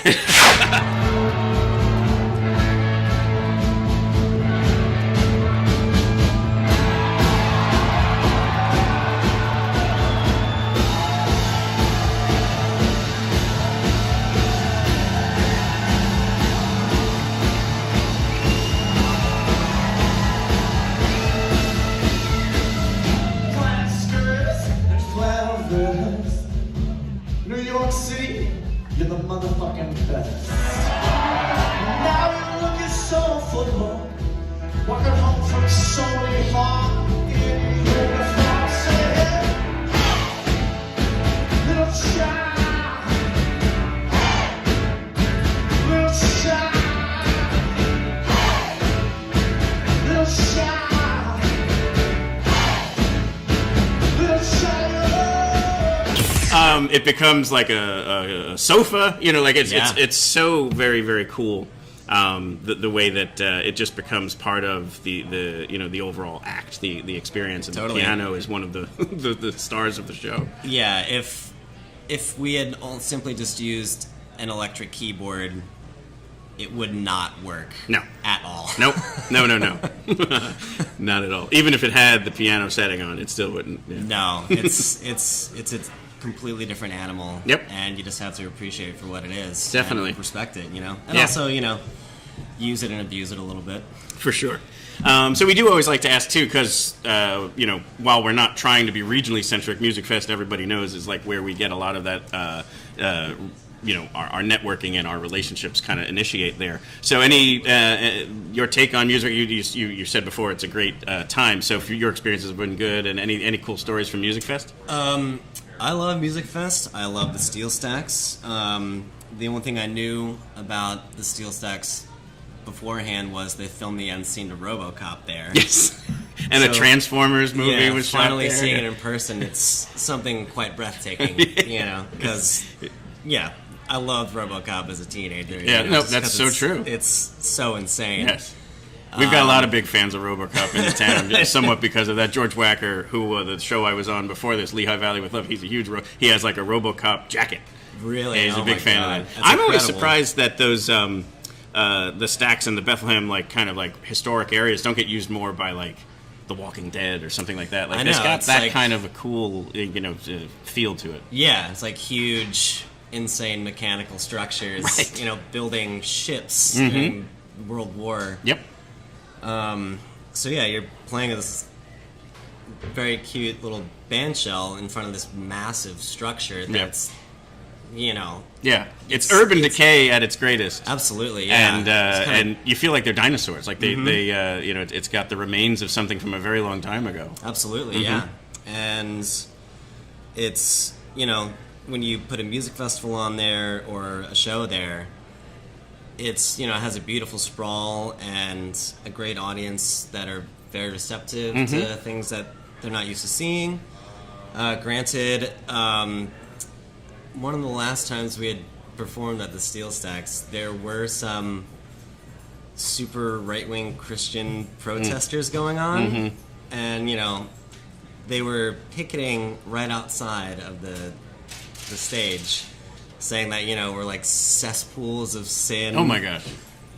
It becomes like a sofa, it's so very, very cool. The way that it just becomes part of the overall act, the experience, and the piano is one of the stars of the show. Yeah, if we had simply just used an electric keyboard, it would not work. No, at all. Nope. No, not at all. Even if it had the piano setting on, it still wouldn't. Yeah. No, it's a completely different animal. Yep. And you just have to appreciate it for what it is. Definitely. And respect it, And also, use it and abuse it a little bit. For sure. So we do always like to ask, too, because, while we're not trying to be regionally centric, Music Fest, everybody knows, is like where we get a lot of that, our networking and our relationships kind of initiate there. So your take on music, you said before it's a great time. So if your experiences have been good, and any cool stories from Music Fest? I love Music Fest. I love the Steel Stacks. The only thing I knew about the Steel Stacks beforehand was they filmed the end scene to RoboCop there. Yes. And the Transformers movie was shot finally there. Seeing it in person, it's something quite breathtaking, because, I loved RoboCop as a teenager. That's so true. It's so insane. Yes. We've got a lot of big fans of RoboCop in the town, somewhat because of that. George Wacker, who the show I was on before this, Lehigh Valley with Love, he's a huge. He has like a RoboCop jacket. Really? Yeah, he's a big fan of that. That's I'm always incredible. surprised that those the stacks in the Bethlehem kind of historic areas don't get used more by like The Walking Dead or something like that. Like it's got that kind of a cool feel to it. Yeah, it's like huge, insane mechanical structures. Right. Building ships in World War. Yep. So you're playing this very cute little band shell in front of this massive structure that's, Yeah, it's urban decay at its greatest. Absolutely, yeah. And you feel like they're dinosaurs. Like they it's got the remains of something from a very long time ago. Absolutely, yeah. And it's, when you put a music festival on there or a show there, it's, it has a beautiful sprawl and a great audience that are very receptive to things that they're not used to seeing. Granted, one of the last times we had performed at the Steel Stacks, there were some super right-wing Christian protesters going on, and they were picketing right outside of the stage, saying that we're like cesspools of sin. Oh my gosh!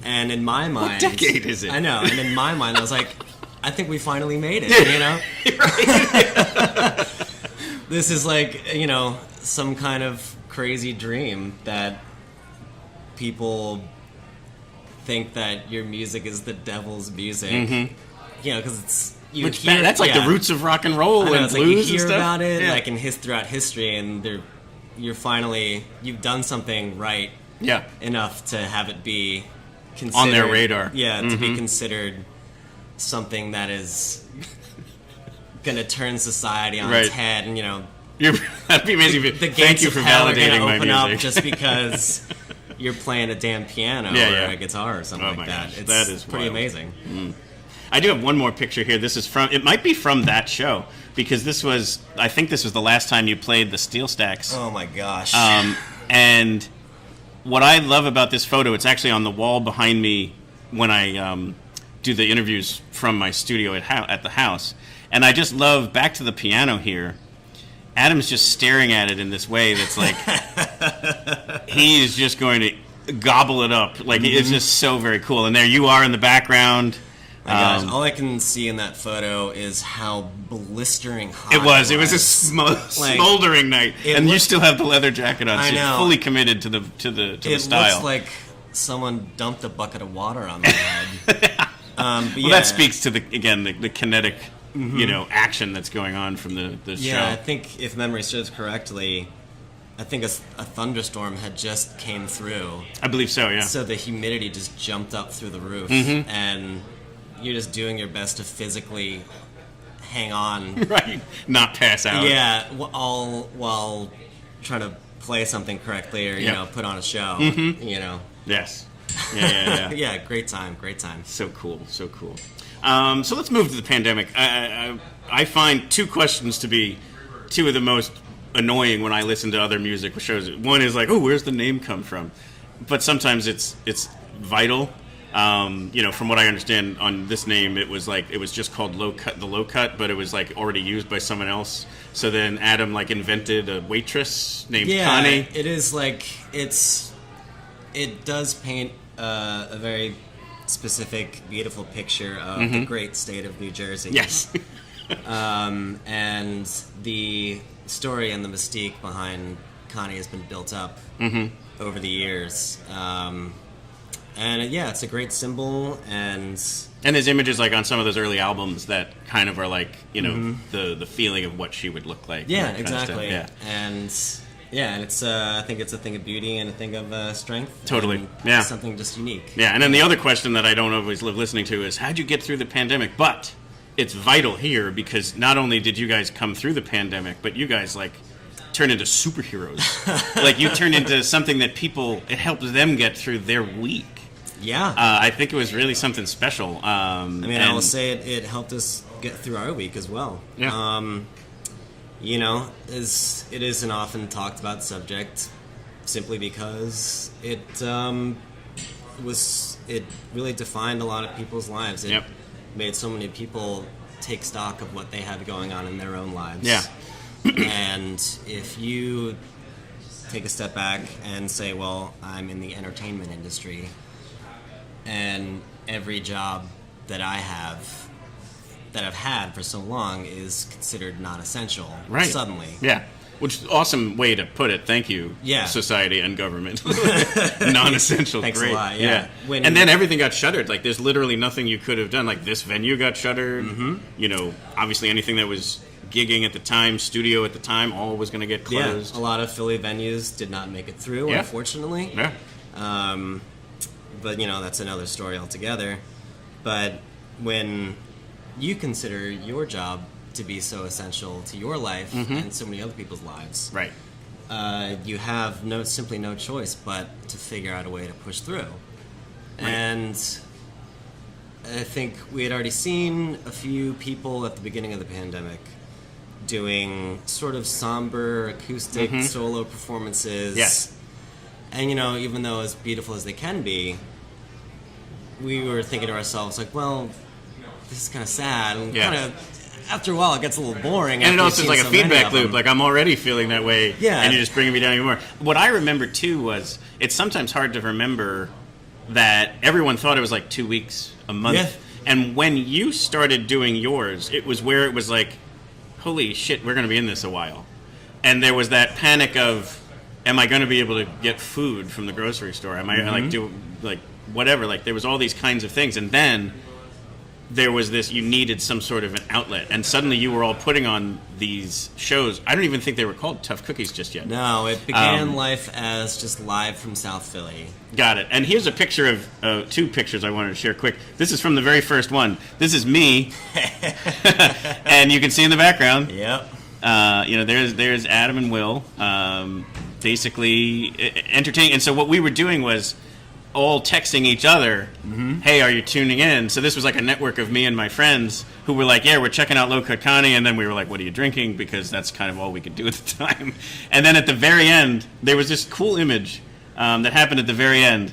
And in my mind, what decade is it? I know. And in my mind, I was like, I think we finally made it. You know, this is like some kind of crazy dream that people think that your music is the devil's music. Because it's that's like the roots of rock and roll and it's blues. Like you hear and stuff. about it like throughout history, and you've done something right. Yeah. Enough to have it be considered, on their radar. Yeah, to be considered something that is going to turn society on its head, and that'd be amazing. The Thank you for validating my open music. Up just because you're playing a damn piano or a guitar or something like that. Gosh, that is pretty wild. amazing. I do have one more picture here. This is it might be from that show, because I think this was the last time you played the Steel Stacks. Oh my gosh. And what I love about this photo, it's actually on the wall behind me when I do the interviews from my studio at the house. And I just love, back to the piano here, Adam's just staring at it in this way that's like, he is just going to gobble it up. Like, it's just so very cool. And there you are in the background. My gosh, all I can see in that photo is how blistering hot it was. It was a smoldering night, and you still have the leather jacket on. So you're fully committed to the style. It looks like someone dumped a bucket of water on my head. That speaks to the kinetic, action that's going on from the show. Yeah, I think if memory serves correctly, I think a thunderstorm had just came through. I believe so. Yeah. So the humidity just jumped up through the roof, and you're just doing your best to physically hang on. Right. Not pass out. Yeah, all while trying to play something correctly or, put on a show, Yes. Yeah. Yeah, great time. So cool. So let's move to the pandemic. I find two questions to be two of the most annoying when I listen to other music shows. One is like, oh, where's the name come from? But sometimes it's vital. From what I understand on this name, it was just called Low Cut, but it was like already used by someone else. So then Adam invented a waitress named Connie. It is it does paint a very specific, beautiful picture of the great state of New Jersey. Yes. And the story and the mystique behind Connie has been built up over the years. And it's a great symbol, and there's images like on some of those early albums that kind of are like the feeling of what she would look like. Yeah, exactly. And it's I think it's a thing of beauty and a thing of strength. Totally. Something just unique. Yeah, and then the other question that I don't always love listening to is, how'd you get through the pandemic? But it's vital here because not only did you guys come through the pandemic, but you guys turn into superheroes. You turn into something that it helps them get through their week. Yeah. I think it was really something special. I will say it helped us get through our week as well. Yeah. It is an often talked about subject simply because it really defined a lot of people's lives. It made so many people take stock of what they have going on in their own lives. Yeah. And if you take a step back and say, well, I'm in the entertainment industry, and every job that I've had for so long is considered not essential. Right. Suddenly. Yeah. Which is an awesome way to put it. Thank you, society and government. Non-essential. Thanks great. a lot, yeah. And then everything got shuttered. There's literally nothing you could have done. This venue got shuttered. Obviously anything that was gigging at the time, studio at the time, all was going to get closed. Yeah, a lot of Philly venues did not make it through, unfortunately. Yeah. But, that's another story altogether. But when you consider your job to be so essential to your life and so many other people's lives, right? You have simply no choice but to figure out a way to push through. Right. And I think we had already seen a few people at the beginning of the pandemic doing sort of somber acoustic solo performances. Yes. And, even though as beautiful as they can be, we were thinking to ourselves, well, this is kind of sad. And kind of, after a while, it gets a little boring. And it also is like a feedback loop. I'm already feeling that way. Yeah. And you're just bringing me down even more. What I remember, too, was it's sometimes hard to remember that everyone thought it was like 2 weeks, a month. Yeah. And when you started doing yours, it was where it was like, holy shit, we're going to be in this a while. And there was that panic of, am I going to be able to get food from the grocery store? Am I like do like whatever? Like there was all these kinds of things, and then there was this. You needed some sort of an outlet, and suddenly you were all putting on these shows. I don't even think they were called Tough Cookies just yet. No, it began life as just live from South Philly. Got it. And here's a picture of 2 pictures I wanted to share quick. This is from the very first one. This is me, and you can see in the background. Yep. There's Adam and Will, basically entertaining. And so what we were doing was all texting each other, hey, are you tuning in? So this was like a network of me and my friends who were like, yeah, we're checking out Low Cut Connie. And then we were like, what are you drinking? Because that's kind of all we could do at the time. And then at the very end, there was this cool image that happened at the very end.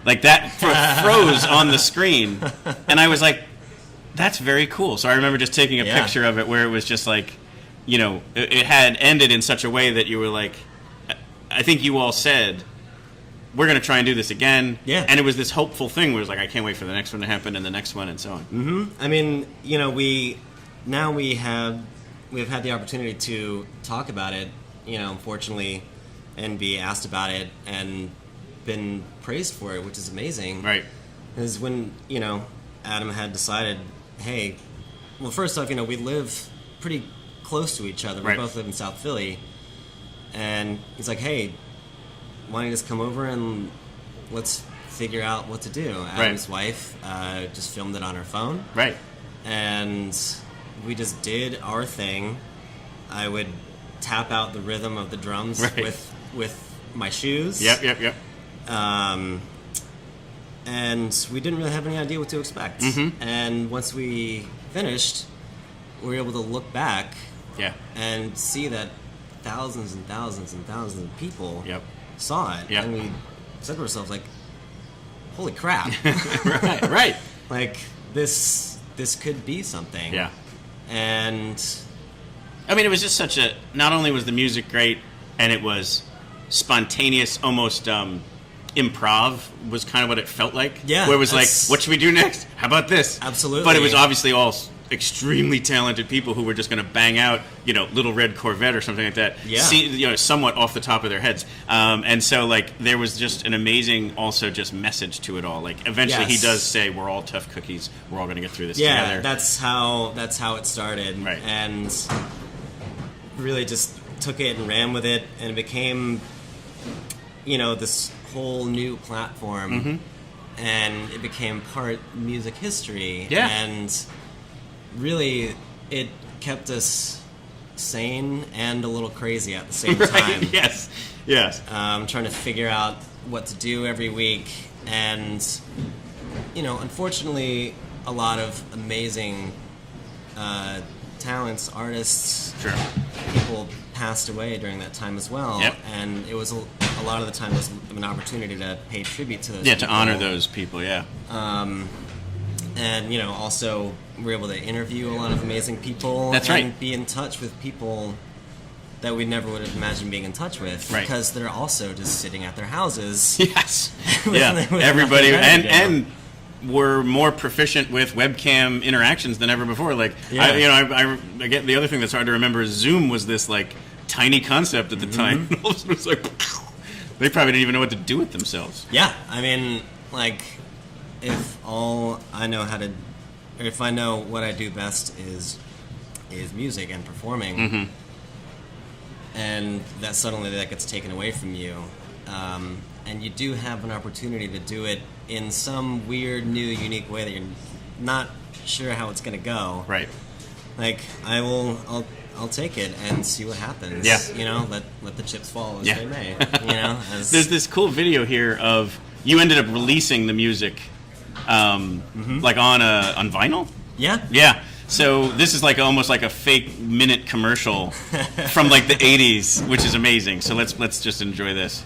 Like that froze on the screen. And I was like, that's very cool. So I remember just taking a picture of it where it was just like, it had ended in such a way that you were like, I think you all said, we're going to try and do this again. Yeah. And it was this hopeful thing where it was like, I can't wait for the next one to happen and the next one and so on. Mm-hmm. I mean, we've had the opportunity to talk about it, unfortunately, and be asked about it and been praised for it, which is amazing. Right. Is when, Adam had decided, hey, well, first off, we live pretty close to each other. We both live in South Philly. And he's like, hey, why don't you just come over and let's figure out what to do. Adam's wife just filmed it on her phone. Right. And we just did our thing. I would tap out the rhythm of the drums with my shoes. Yep. And we didn't really have any idea what to expect. Mm-hmm. And once we finished, we were able to look back and see that thousands and thousands and thousands of people saw it. And we said to ourselves, like, holy crap. right. Like, this could be something. Yeah. And I mean, it was just such a, not only was the music great, and it was spontaneous, almost improv was kind of what it felt like. Yeah. Where it was like, what should we do next? How about this? Absolutely. But it was obviously all extremely talented people who were just going to bang out, Little Red Corvette or something like that. Yeah. Somewhat off the top of their heads. And so, like, there was just an amazing, also just message to it all. Like, eventually he does say, we're all tough cookies. We're all going to get through this together. Yeah, that's how it started. Right. And really just took it and ran with it, and it became, this whole new platform. Mm-hmm. And it became part music history. Yeah. And really, it kept us sane and a little crazy at the same time. Yes. Trying to figure out what to do every week. And, unfortunately, a lot of amazing talents, artists, people passed away during that time as well. Yep. And it was a lot of the time it was an opportunity to pay tribute to those people. To honor those people, And, also we're able to interview a lot of amazing people. That's and right. be in touch with people that we never would have imagined being in touch with. Right. Because they're also just sitting at their houses. Yes. Everybody. And we're more proficient with webcam interactions than ever before. Like, I get the other thing that's hard to remember is Zoom was this, like, tiny concept at the time. All of a sudden it was like, they probably didn't even know what to do with themselves. Yeah. I mean, like, if I know what I do best is music and performing, and that suddenly that gets taken away from you, and you do have an opportunity to do it in some weird, new, unique way that you're not sure how it's going to go. Right. Like, I'll take it and see what happens. Yeah. Let the chips fall as they may. There's this cool video here of you ended up releasing the music. Like on vinyl? Yeah. So this is like almost like a fake minute commercial from like the 80s, which is amazing. So let's just enjoy this.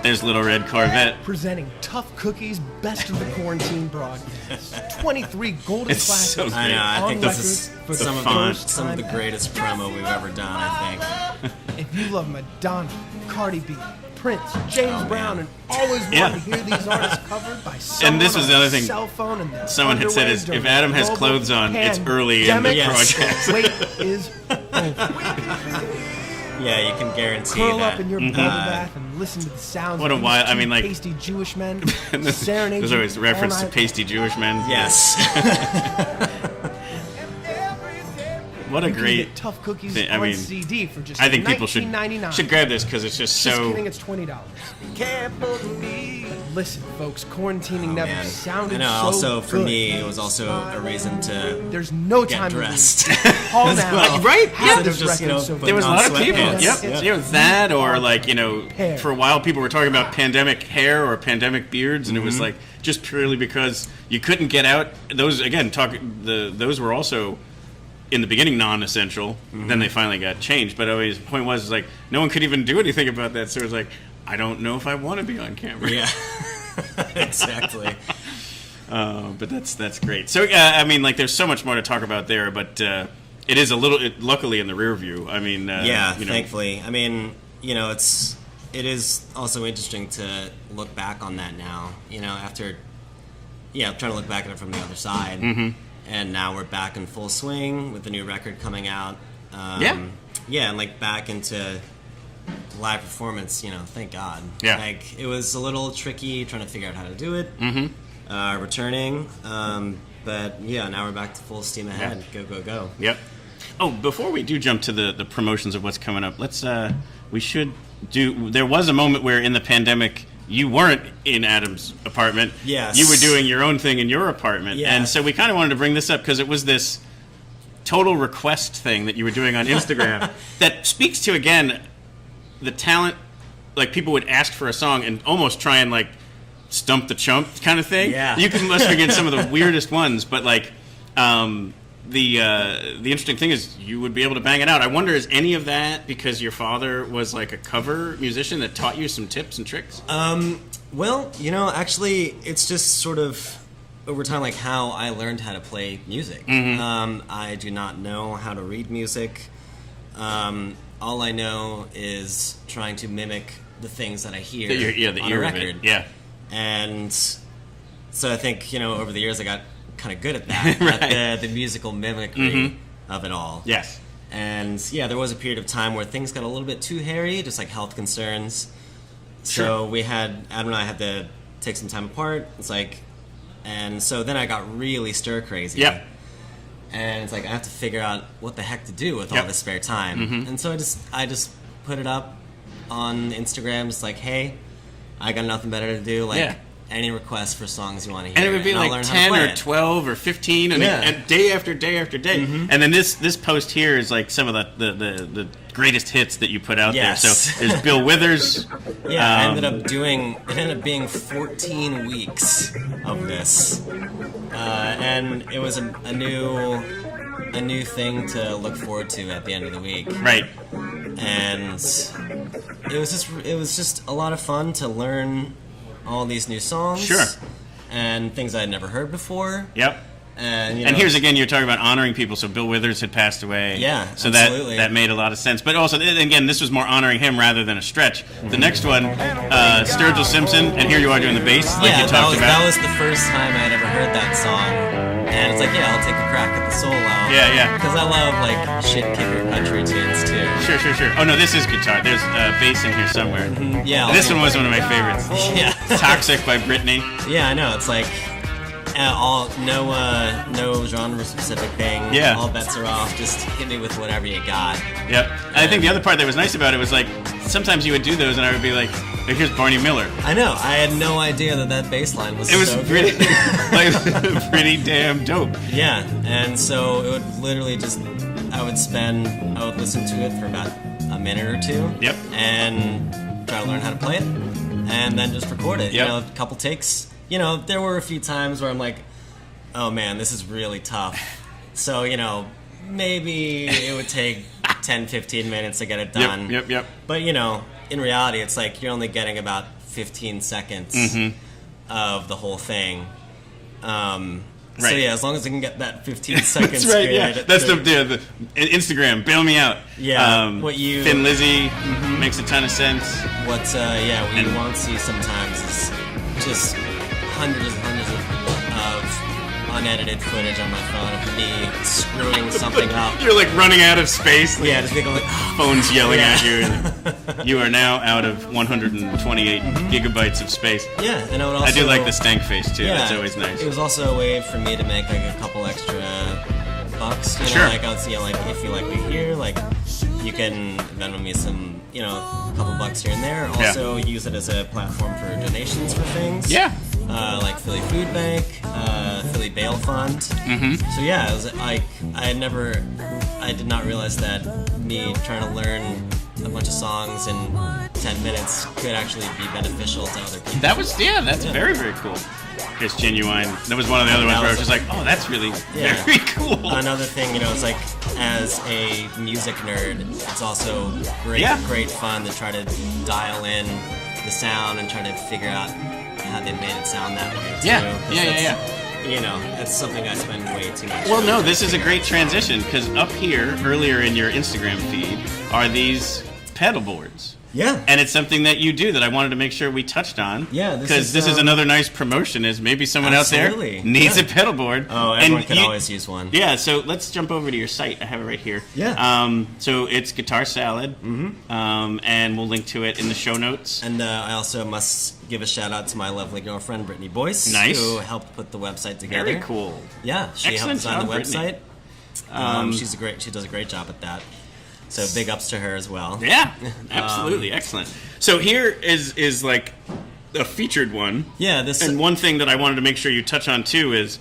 There's Little Red Corvette. Presenting Tough Cookie's Best of the Quarantine broadcast. 23 golden classics. So I know. I think this is for some of the greatest promo we've ever done, I think. If you love Madonna, Cardi B, Prince, James Brown, and always wanted to hear these artists covered by someone And this was the other thing cell phone and their someone had said is, if Adam has clothes on, it's early in the project. Wait is over. Yeah, you can guarantee Curl that. up in your bubble bath and listen to the sounds What a of wild, these I mean, like, pasty Jewish men serenade there's you always reference all to night. pasty Jewish men. Yes. What a You can great get Tough Cookies thing. on I mean, CD for just I think people $19.99. should grab this because it's just Just so. kidding, it's $20. Listen, folks, quarantining never Man. sounded I know. so Also, for good. me, it was also a reason to There's no get time dressed. to lose. Call As now. well. Right? Have Yeah, this just, record you know, so put There was a on lot of people. sweatpants. Yep. You know, that or like, you know, Hair. for a while people were talking about pandemic hair or pandemic beards, and it was like just purely because you couldn't get out. Those again, those were also in the beginning non-essential. Then they finally got changed. But always the point was like no one could even do anything about that. So it was like I don't know if I want to be on camera. Yeah. Exactly. But that's great. So I mean, like, there's so much more to talk about there, but it is a little, luckily, in the rear view. I mean, Yeah, you know, thankfully. I mean, you know, it is also interesting to look back on that now. You know, after, trying to look back at it from the other side, and now we're back in full swing with the new record coming out. And like back into live performance. You know, thank God. Yeah. Like it was a little tricky trying to figure out how to do it. Returning. But yeah, now we're back to full steam ahead. Go. Yep. Oh, before we do jump to the promotions of what's coming up, let's we should do. There was a moment where in the pandemic you weren't in Adam's apartment. Yes. You were doing your own thing in your apartment, Yeah. and so we kind of wanted to bring this up because it was this total request thing that you were doing on Instagram that speaks to again the talent. Like people would ask for a song and almost try and like stump the chump kind of thing. Yeah. You can list against some of the weirdest ones, but like the interesting thing is you would be able to bang it out. I wonder, is any of that because your father was like a cover musician that taught you some tips and tricks? Well, you know, actually, it's just sort of over time, like how I learned how to play music. I do not know how to read music. All I know is trying to mimic the things that I hear the on ear a of record. it. Yeah. And so I think, you know, over the years I got kind of good at that, Right. at the musical mimicry of it all. Yes. And yeah, there was a period of time where things got a little bit too hairy, just like health concerns. So Adam and I had to take some time apart. It's like, and so then I got really stir crazy. Yep. And it's like I have to figure out what the heck to do with all this spare time. And so I just put it up on Instagram. It's like, hey, I got nothing better to do. Like any requests for songs you want to hear. And it would be I'll like learn how to 10 play or it. 12 or 15 and day after day after day. And then this post here is like some of the greatest hits that you put out there. So there's Bill Withers. Yeah, I ended up being 14 weeks of this. And it was a new thing to look forward to at the end of the week. Right. And it was just a lot of fun to learn all these new songs. Sure. And things I'd never heard before. Yep. And, you know, And here's again, you're talking about honoring people. So Bill Withers had passed away. Yeah, so absolutely. that made a lot of sense. But also, again, this was more honoring him rather than a stretch. The next one, Sturgill Simpson, and here you are doing the bass, like you talked about. That was the first time I'd ever heard that song. And it's like, I'll take a crack at the solo. Yeah. Because I love, like, shit kicker country tunes, too. Sure. Oh, no, this is guitar. There's bass in here somewhere. Yeah. This one was one of my favorites. Yeah. Toxic by Britney. Yeah, I know. It's like, no genre-specific thing. Yeah. All bets are off. Just hit me with whatever you got. Yep. And I think the other part that was nice about it was, like, sometimes you would do those and I would be like, here's Barney Miller. I know. I had no idea that bass line was It was so pretty, good. pretty damn dope. Yeah, and so it would literally just, I would listen to it for about a minute or two. Yep. And try to learn how to play it, and then just record it. Yep. You know, a couple takes. You know, there were a few times where I'm like, oh man, this is really tough. So, you know, maybe it would take 10, 15 minutes to get it done. Yep. But, you know, in reality, it's like you're only getting about 15 seconds of the whole thing. So yeah, as long as I can get that 15 seconds. That's right. Yeah, that's the Instagram. Bail me out. Yeah. Thin Lizzy makes a ton of sense. What you won't see sometimes is just hundreds of unedited footage on my phone of me screwing something up. You're like running out of space. Yeah, just thinking like phones yelling at you. And you are now out of 128 gigabytes of space. Yeah, and I do like the stank face too. Yeah, that's always nice. It was also a way for me to make like a couple extra bucks. You know, sure. Like I would see like if you like me here, like you can Venmo me some, a couple bucks here and there. Also use it as a platform for donations for things. Yeah. Like Philly Food Bank, Philly Bail Fund. So yeah, it was like I did not realize that me trying to learn a bunch of songs in 10 minutes could actually be beneficial to other people. That's very, very cool. It's genuine. That was one of the other ones where I was just like, oh, that's really very cool. Another thing, it's like as a music nerd, it's also great fun to try to dial in the sound and try to figure out how they made it sound that way too. Yeah. It's something I spend way too much. Well, no, this is a great transition because up here, earlier in your Instagram feed, are these pedal boards. Yeah. And it's something that you do that I wanted to make sure we touched on. Yeah. Because this is another nice promotion is maybe someone out there needs a pedal board. Oh, everyone can always use one. Yeah, so let's jump over to your site. I have it right here. Yeah. So it's Guitar Salad. And we'll link to it in the show notes. And I also must give a shout out to my lovely girlfriend, Brittany Boyce. Nice. Who helped put the website together. Very cool. Yeah, she helped design the website. She does a great job at that. So big ups to her as well. Yeah, absolutely. Excellent. So here is like a featured one. Yeah. And one thing that I wanted to make sure you touch on too is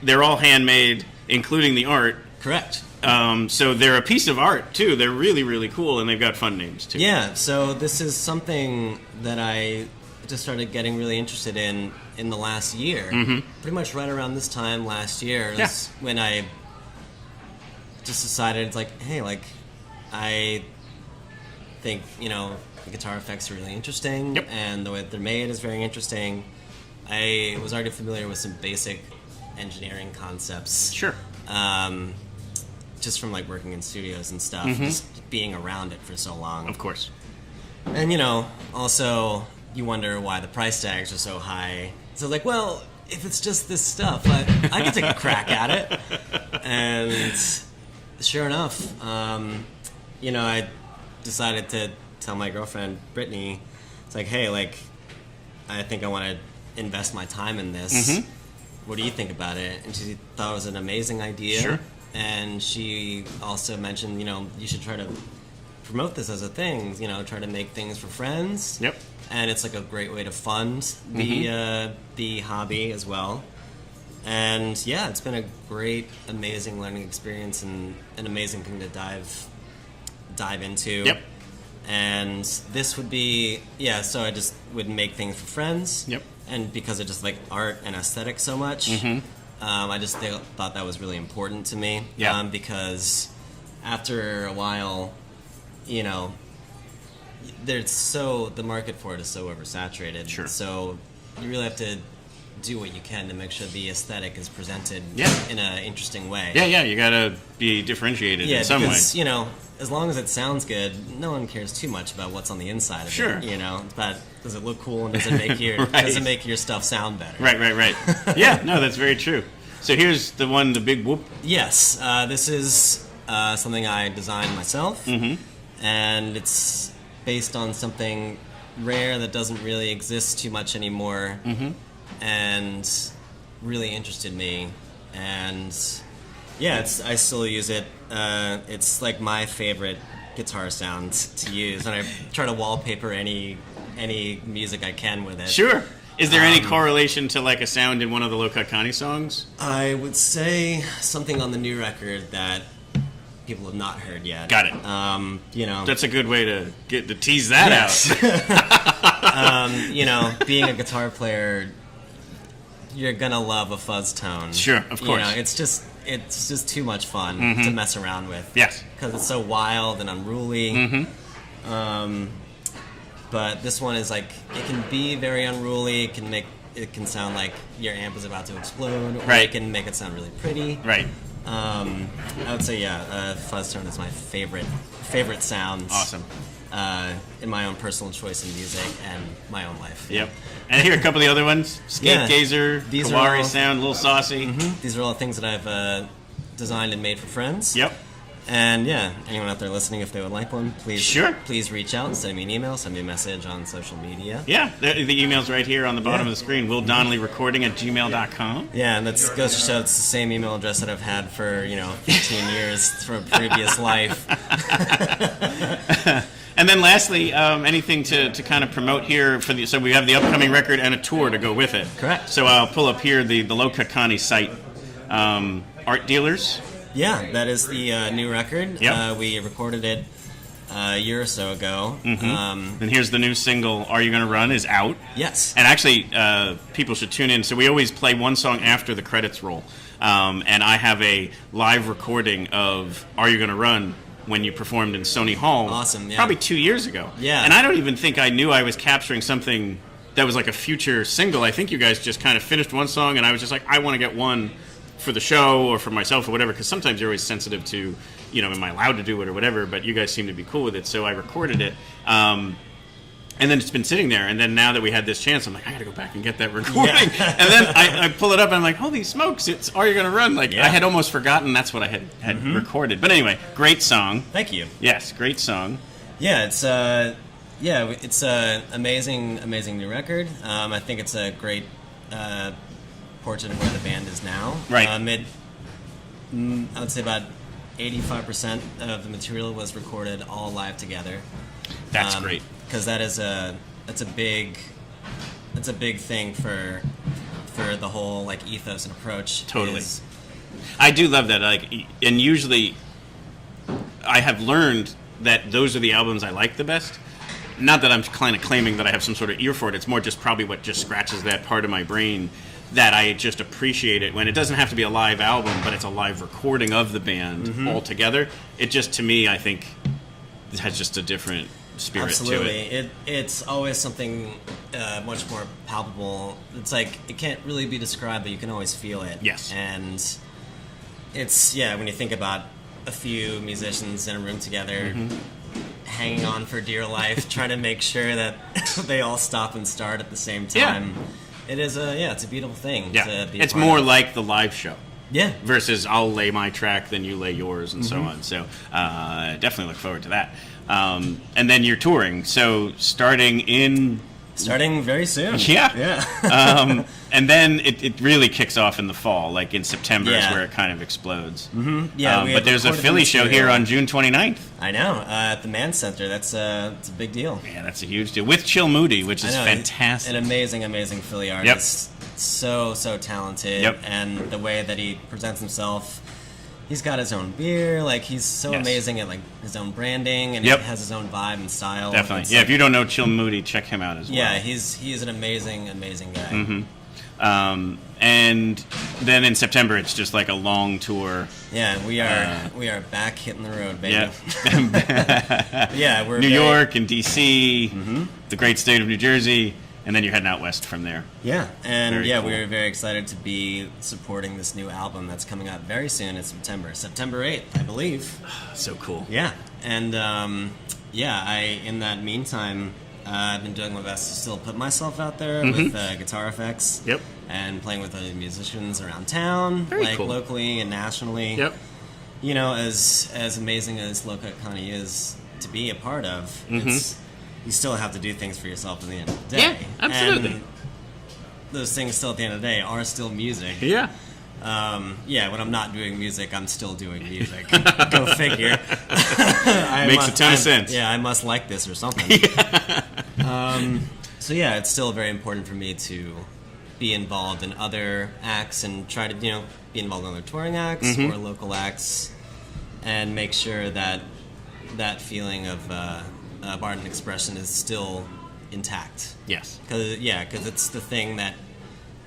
they're all handmade, including the art. Correct. So they're a piece of art too. They're really, really cool, and they've got fun names too. Yeah. So this is something that I just started getting really interested in the last year. Pretty much right around this time last year is when I just decided it's like, hey, like I think, the guitar effects are really interesting, and the way that they're made is very interesting. I was already familiar with some basic engineering concepts. Sure. Just from like working in studios and stuff, just being around it for so long. Of course. And also you wonder why the price tags are so high. So like, well, if it's just this stuff, I can take a crack at it. And sure enough, I decided to tell my girlfriend, Brittany, it's like, hey, like, I think I want to invest my time in this. What do you think about it? And she thought it was an amazing idea. Sure. And she also mentioned, you should try to promote this as a thing, try to make things for friends. Yep. And it's like a great way to fund the hobby as well. And yeah, it's been a great, amazing learning experience and an amazing thing to dive into. Yep. And this would be, so I just would make things for friends. Yep. And because I just like art and aesthetic so much, I just thought that was really important to me. Yeah. Because after a while, the market for it is so oversaturated. Sure. So you really have to do what you can to make sure the aesthetic is presented in an interesting way. Yeah, you gotta be differentiated in some way. Because, as long as it sounds good, no one cares too much about what's on the inside of it. But does it look cool and does it make your does it make your stuff sound better? Right. Yeah, no, that's very true. So here's the one, the big whoop. Yes, this is something I designed myself, and it's based on something rare that doesn't really exist too much anymore, and really interested me. And I still use it. It's like my favorite guitar sound to use, and I try to wallpaper any music I can with it. Sure. Is there any correlation to like a sound in one of the Low Cut Connie songs? I would say something on the new record that people have not heard yet. Got it. That's a good way to tease that out. Being a guitar player, you're gonna love a fuzz tone. Sure, of course. It's just too much fun to mess around with. Yes. Because it's so wild and unruly. But this one is like, it can be very unruly, it can make it can sound like your amp is about to explode, or Right. it can make it sound really pretty. Right. I would say, fuzz tone is my favorite sounds. Awesome. In my own personal choice in music and my own life. Yep. And here are a couple of the other ones. Skate Gazer, These are Kawari all- sound, a little saucy. These are all things that I've designed and made for friends. Yep. And yeah, anyone out there listening, if they would like one, please reach out and send me an email, send me a message on social media. Yeah, the email's right here on the bottom of the screen. Will Donnelly recording at gmail.com. Yeah, and that goes to show it's the same email address that I've had for 15 years from a previous life. And then lastly, anything to kind of promote here for so we have the upcoming record and a tour to go with it. Correct. So I'll pull up here the Low Cut Connie site. Art Dealers. Yeah, that is the new record. Yep. We recorded it a year or so ago. And here's the new single, Are You Gonna Run, is out. Yes. And actually, people should tune in. So we always play one song after the credits roll. And I have a live recording of Are You Gonna Run when you performed in Sony Hall. Awesome, yeah. Probably 2 years ago. Yeah. And I don't even think I knew I was capturing something that was like a future single. I think you guys just kind of finished one song, and I was just like, I want to get one for the show or for myself or whatever, because sometimes you're always sensitive to, am I allowed to do it or whatever, but you guys seem to be cool with it, so I recorded it. And then it's been sitting there, and then now that we had this chance, I'm like, I gotta go back and get that recording. Yeah. And then I pull it up, and I'm like, holy smokes, it's Are You Gonna Run? Like, I had almost forgotten that's what I had recorded. But anyway, great song. Thank you. Yes, great song. Yeah, it's amazing new record. I think it's a great portrait of where the band is now. Right. I would say about 85% of the material was recorded all live together. That's great. Because that's a big thing for the whole like ethos and approach. Totally. I do love that. And usually, I have learned that those are the albums I like the best. Not that I'm kind of claiming that I have some sort of ear for it. It's more just probably what just scratches that part of my brain that I just appreciate it when it doesn't have to be a live album, but it's a live recording of the band all together. It just, to me, I think, it has just a different spirit to it. It's always something much more palpable. It's like it can't really be described, but you can always feel it. Yes. And it's when you think about a few musicians in a room together, hanging on for dear life, trying to make sure that they all stop and start at the same time. Yeah. It is it's a beautiful thing. Yeah. To be it's part more of. like the live show. Yeah. Versus I'll lay my track, then you lay yours, and so on. So definitely look forward to that. And then you're touring. So starting very soon. Yeah. Yeah. And then it really kicks off in the fall, like in September is where it kind of explodes. Yeah. But there's a Philly show here on June 29th. I know, at the Mann Center. It's a big deal. Yeah, that's a huge deal. With Chill Moody, which is fantastic. An amazing Philly artist. Yep. So talented. Yep. And the way that he presents himself, he's got his own beer. Like, he's so amazing at, like, his own branding, and he has his own vibe and style. Definitely. If you don't know Chill Moody, check him out as well. Yeah, he's an amazing guy. And then in September, it's just like a long tour. Yeah, we are back hitting the road, baby. Yeah, yeah, we're New York and D.C., the great state of New Jersey, and then you're heading out west from there. Yeah, and Very cool. we're very excited to be supporting this new album that's coming out very soon in September 8th, I believe. So cool. Yeah, and in that meantime, I've been doing my best to still put myself out there with guitar effects. Yep. And playing with other musicians around town, Very cool. locally and nationally. Yep. You know, as amazing as Low Cut Connie is to be a part of, you still have to do things for yourself at the end of the day. Yeah, absolutely. And those things still at the end of the day are still music. Yeah. When I'm not doing music, I'm still doing music. Go figure. Makes a ton of sense. Yeah, I must like this or something. It's still very important for me to be involved in other acts and try to, be involved in other touring acts or local acts, and make sure that that feeling of art and expression is still intact. Yes. Because it's the thing that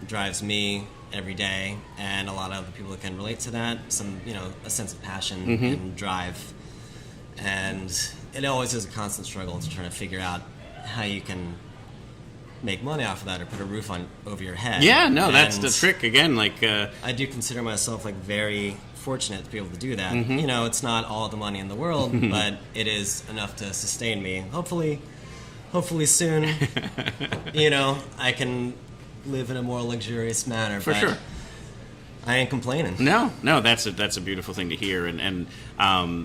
drives me every day, and a lot of other people can relate to that. A sense of passion and drive, and it always is a constant struggle to try to figure out how you can make money off of that or put a roof over your head. Yeah, no, that's And the trick. Again, like I do consider myself like very fortunate to be able to do that. Mm-hmm. You know, it's not all the money in the world, but it is enough to sustain me. Hopefully soon, you know, I can live in a more luxurious manner. For but sure. I ain't complaining. No, that's a beautiful thing to hear, and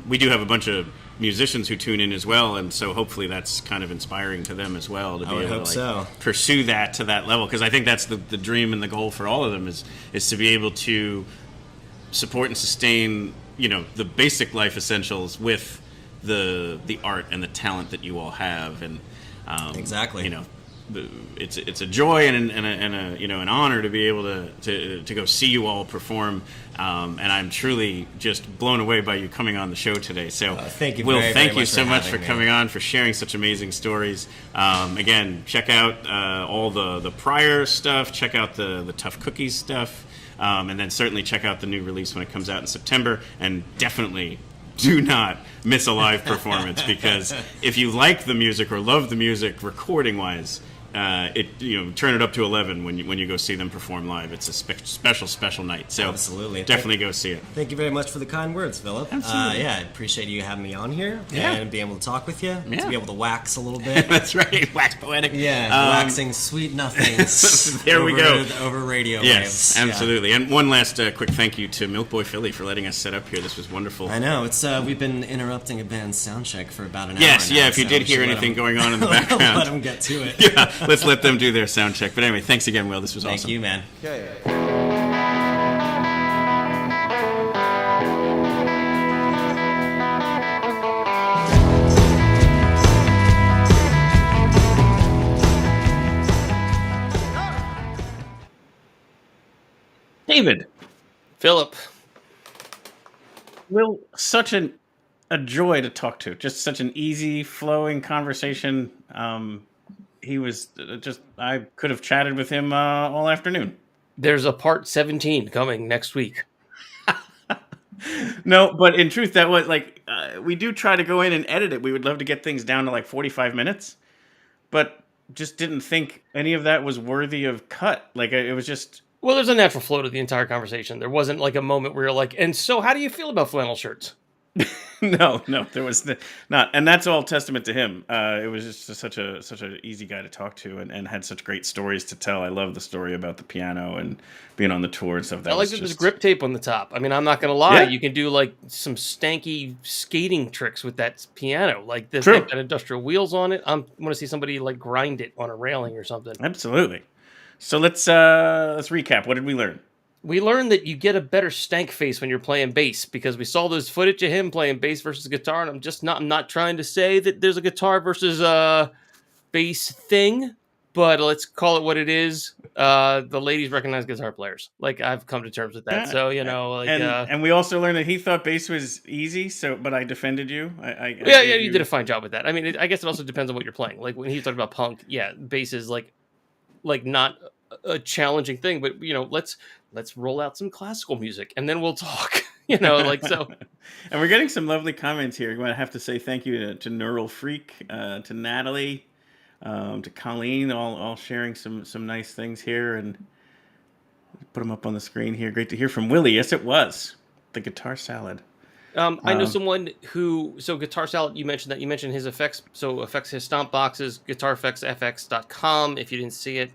we do have a bunch of musicians who tune in as well, and so hopefully that's kind of inspiring to them as well to be able to pursue that to that level, because I think that's the dream and the goal for all of them is to be able to support and sustain, you know, the basic life essentials with the art and the talent that you all have, and exactly, you know. It's a joy and a you know, an honor to be able to go see you all perform, and I'm truly just blown away by you coming on the show today. So thank you, Will, very, thank very you so much for me. coming on, for sharing such amazing stories. Again, check out all the prior stuff. Check out the Tough Cookies stuff, and then certainly check out the new release when it comes out in September. And definitely do not miss a live performance, because if you like the music or love the music recording wise, turn it up to 11 when you go see them perform live. It's a special night. So absolutely, definitely go see it. Thank you very much for the kind words, Phillip. Absolutely. I appreciate you having me on here and being able to talk with you, to be able to wax a little bit. That's right, wax poetic. Yeah, waxing sweet nothings. There we go. Over radio yes, waves. Absolutely. And one last quick thank you to Milkboy Philly for letting us set up here. This was wonderful. I know. It's we've been interrupting a band's sound check for about an hour Yes, now, if you did hear anything going on in the background, let them get to it. Yeah, let's let them do their sound check. But anyway, thanks again, Will. This was awesome. Thank you, man. David. Phillip. Will, such a joy to talk to. Just such an easy, flowing conversation. He was I could have chatted with him all afternoon. There's a part 17 coming next week. No, but in truth, that was like, we do try to go in and edit it. We would love to get things down to like 45 minutes, but just didn't think any of that was worthy of cut. Like, it was just... Well, there's a natural flow to the entire conversation. There wasn't like a moment where you're like, and so how do you feel about flannel shirts? No, there was not, and that's all testament to him. It was just such an easy guy to talk to, and had such great stories to tell. I love the story about the piano and being on the tour and stuff. I like that there's grip tape on the top. I mean, I'm not gonna lie, you can do like some stanky skating tricks with that piano. Like this, got industrial wheels on it. I want to see somebody like grind it on a railing or something. Absolutely. So let's recap. What did we learn? We learned that you get a better stank face when you're playing bass, because we saw those footage of him playing bass versus guitar, and I'm not trying to say that there's a guitar versus bass thing, but let's call it what it is. The ladies recognize guitar players. Like, I've come to terms with that. Yeah. So, you know, like, and we also learned that he thought bass was easy. But I defended you. You did a fine job with that. I mean, I guess it also depends on what you're playing. Like when he talked about punk, bass is like not a challenging thing, but you know, let's roll out some classical music and then we'll talk. You know, like so. And we're getting some lovely comments here. I'm going to have to say thank you to Neural Freak, to Natalie, to Colleen, all sharing some nice things here, and put them up on the screen here. Great to hear from Willie. Yes, it was the Guitar Salad. I know someone Guitar Salad, you mentioned his effects. So effects, his stomp boxes, guitareffectsfx.com. If you didn't see it,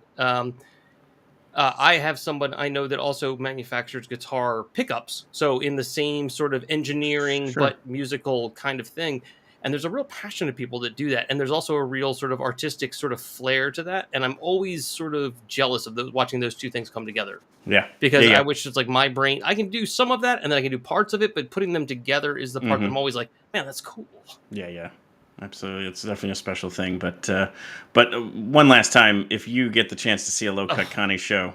I have someone I know that also manufactures guitar pickups. So in the same sort of engineering, but musical kind of thing. And there's a real passion of people that do that. And there's also a real sort of artistic sort of flair to that. And I'm always sort of jealous of watching those two things come together. Yeah. Because I wish it's like my brain, I can do some of that and then I can do parts of it, but putting them together is the part that I'm always like, man, that's cool. Yeah. Absolutely. It's definitely a special thing. But one last time, if you get the chance to see a Low Cut Connie show,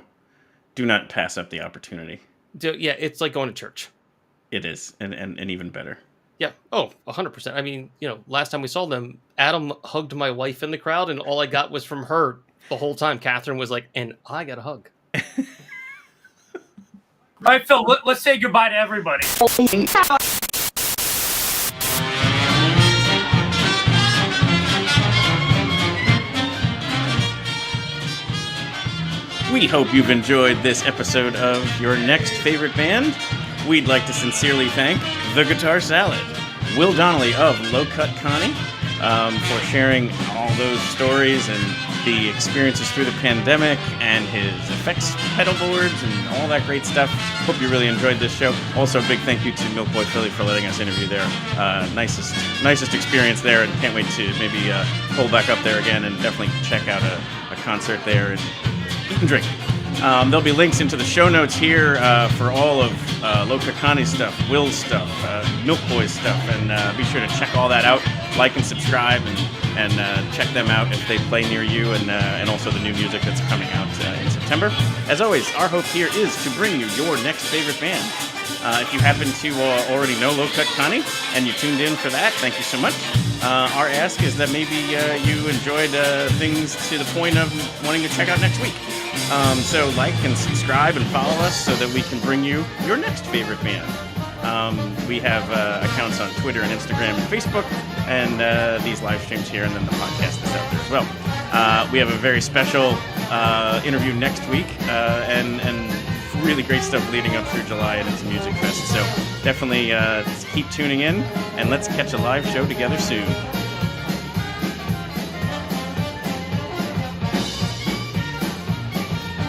do not pass up the opportunity. Yeah, it's like going to church. It is. And even better. Yeah. Oh, 100%. I mean, you know, last time we saw them, Adam hugged my wife in the crowd, and all I got was from her the whole time. Catherine was like, and I got a hug. All right, Phil, let's say goodbye to everybody. We hope you've enjoyed this episode of Your Next Favorite Band. We'd like to sincerely thank The Guitar Salad, Will Donnelly of Low Cut Connie, for sharing all those stories and the experiences through the pandemic and his effects pedal boards and all that great stuff. Hope you really enjoyed this show. Also, a big thank you to Milkboy Philly for letting us interview there. Nicest experience there, and can't wait to maybe pull back up there again and definitely check out a concert there and eat and drink. There'll be links into the show notes here for all of Low Cut Connie's stuff, Will's stuff, Milkboy's stuff, and be sure to check all that out. Like and subscribe, and check them out if they play near you, and also the new music that's coming out in September. As always, our hope here is to bring you your next favorite band. If you happen to already know Low Cut Connie and you tuned in for that, thank you so much. Our ask is that maybe you enjoyed things to the point of wanting to check out next week. So like and subscribe and follow us so that we can bring you your next favorite band. We have accounts on Twitter and Instagram and Facebook, and these live streams here, and then the podcast is out there as well. We have a very special interview next week, and really great stuff leading up through July and into Music Fest. So definitely keep tuning in, and let's catch a live show together soon.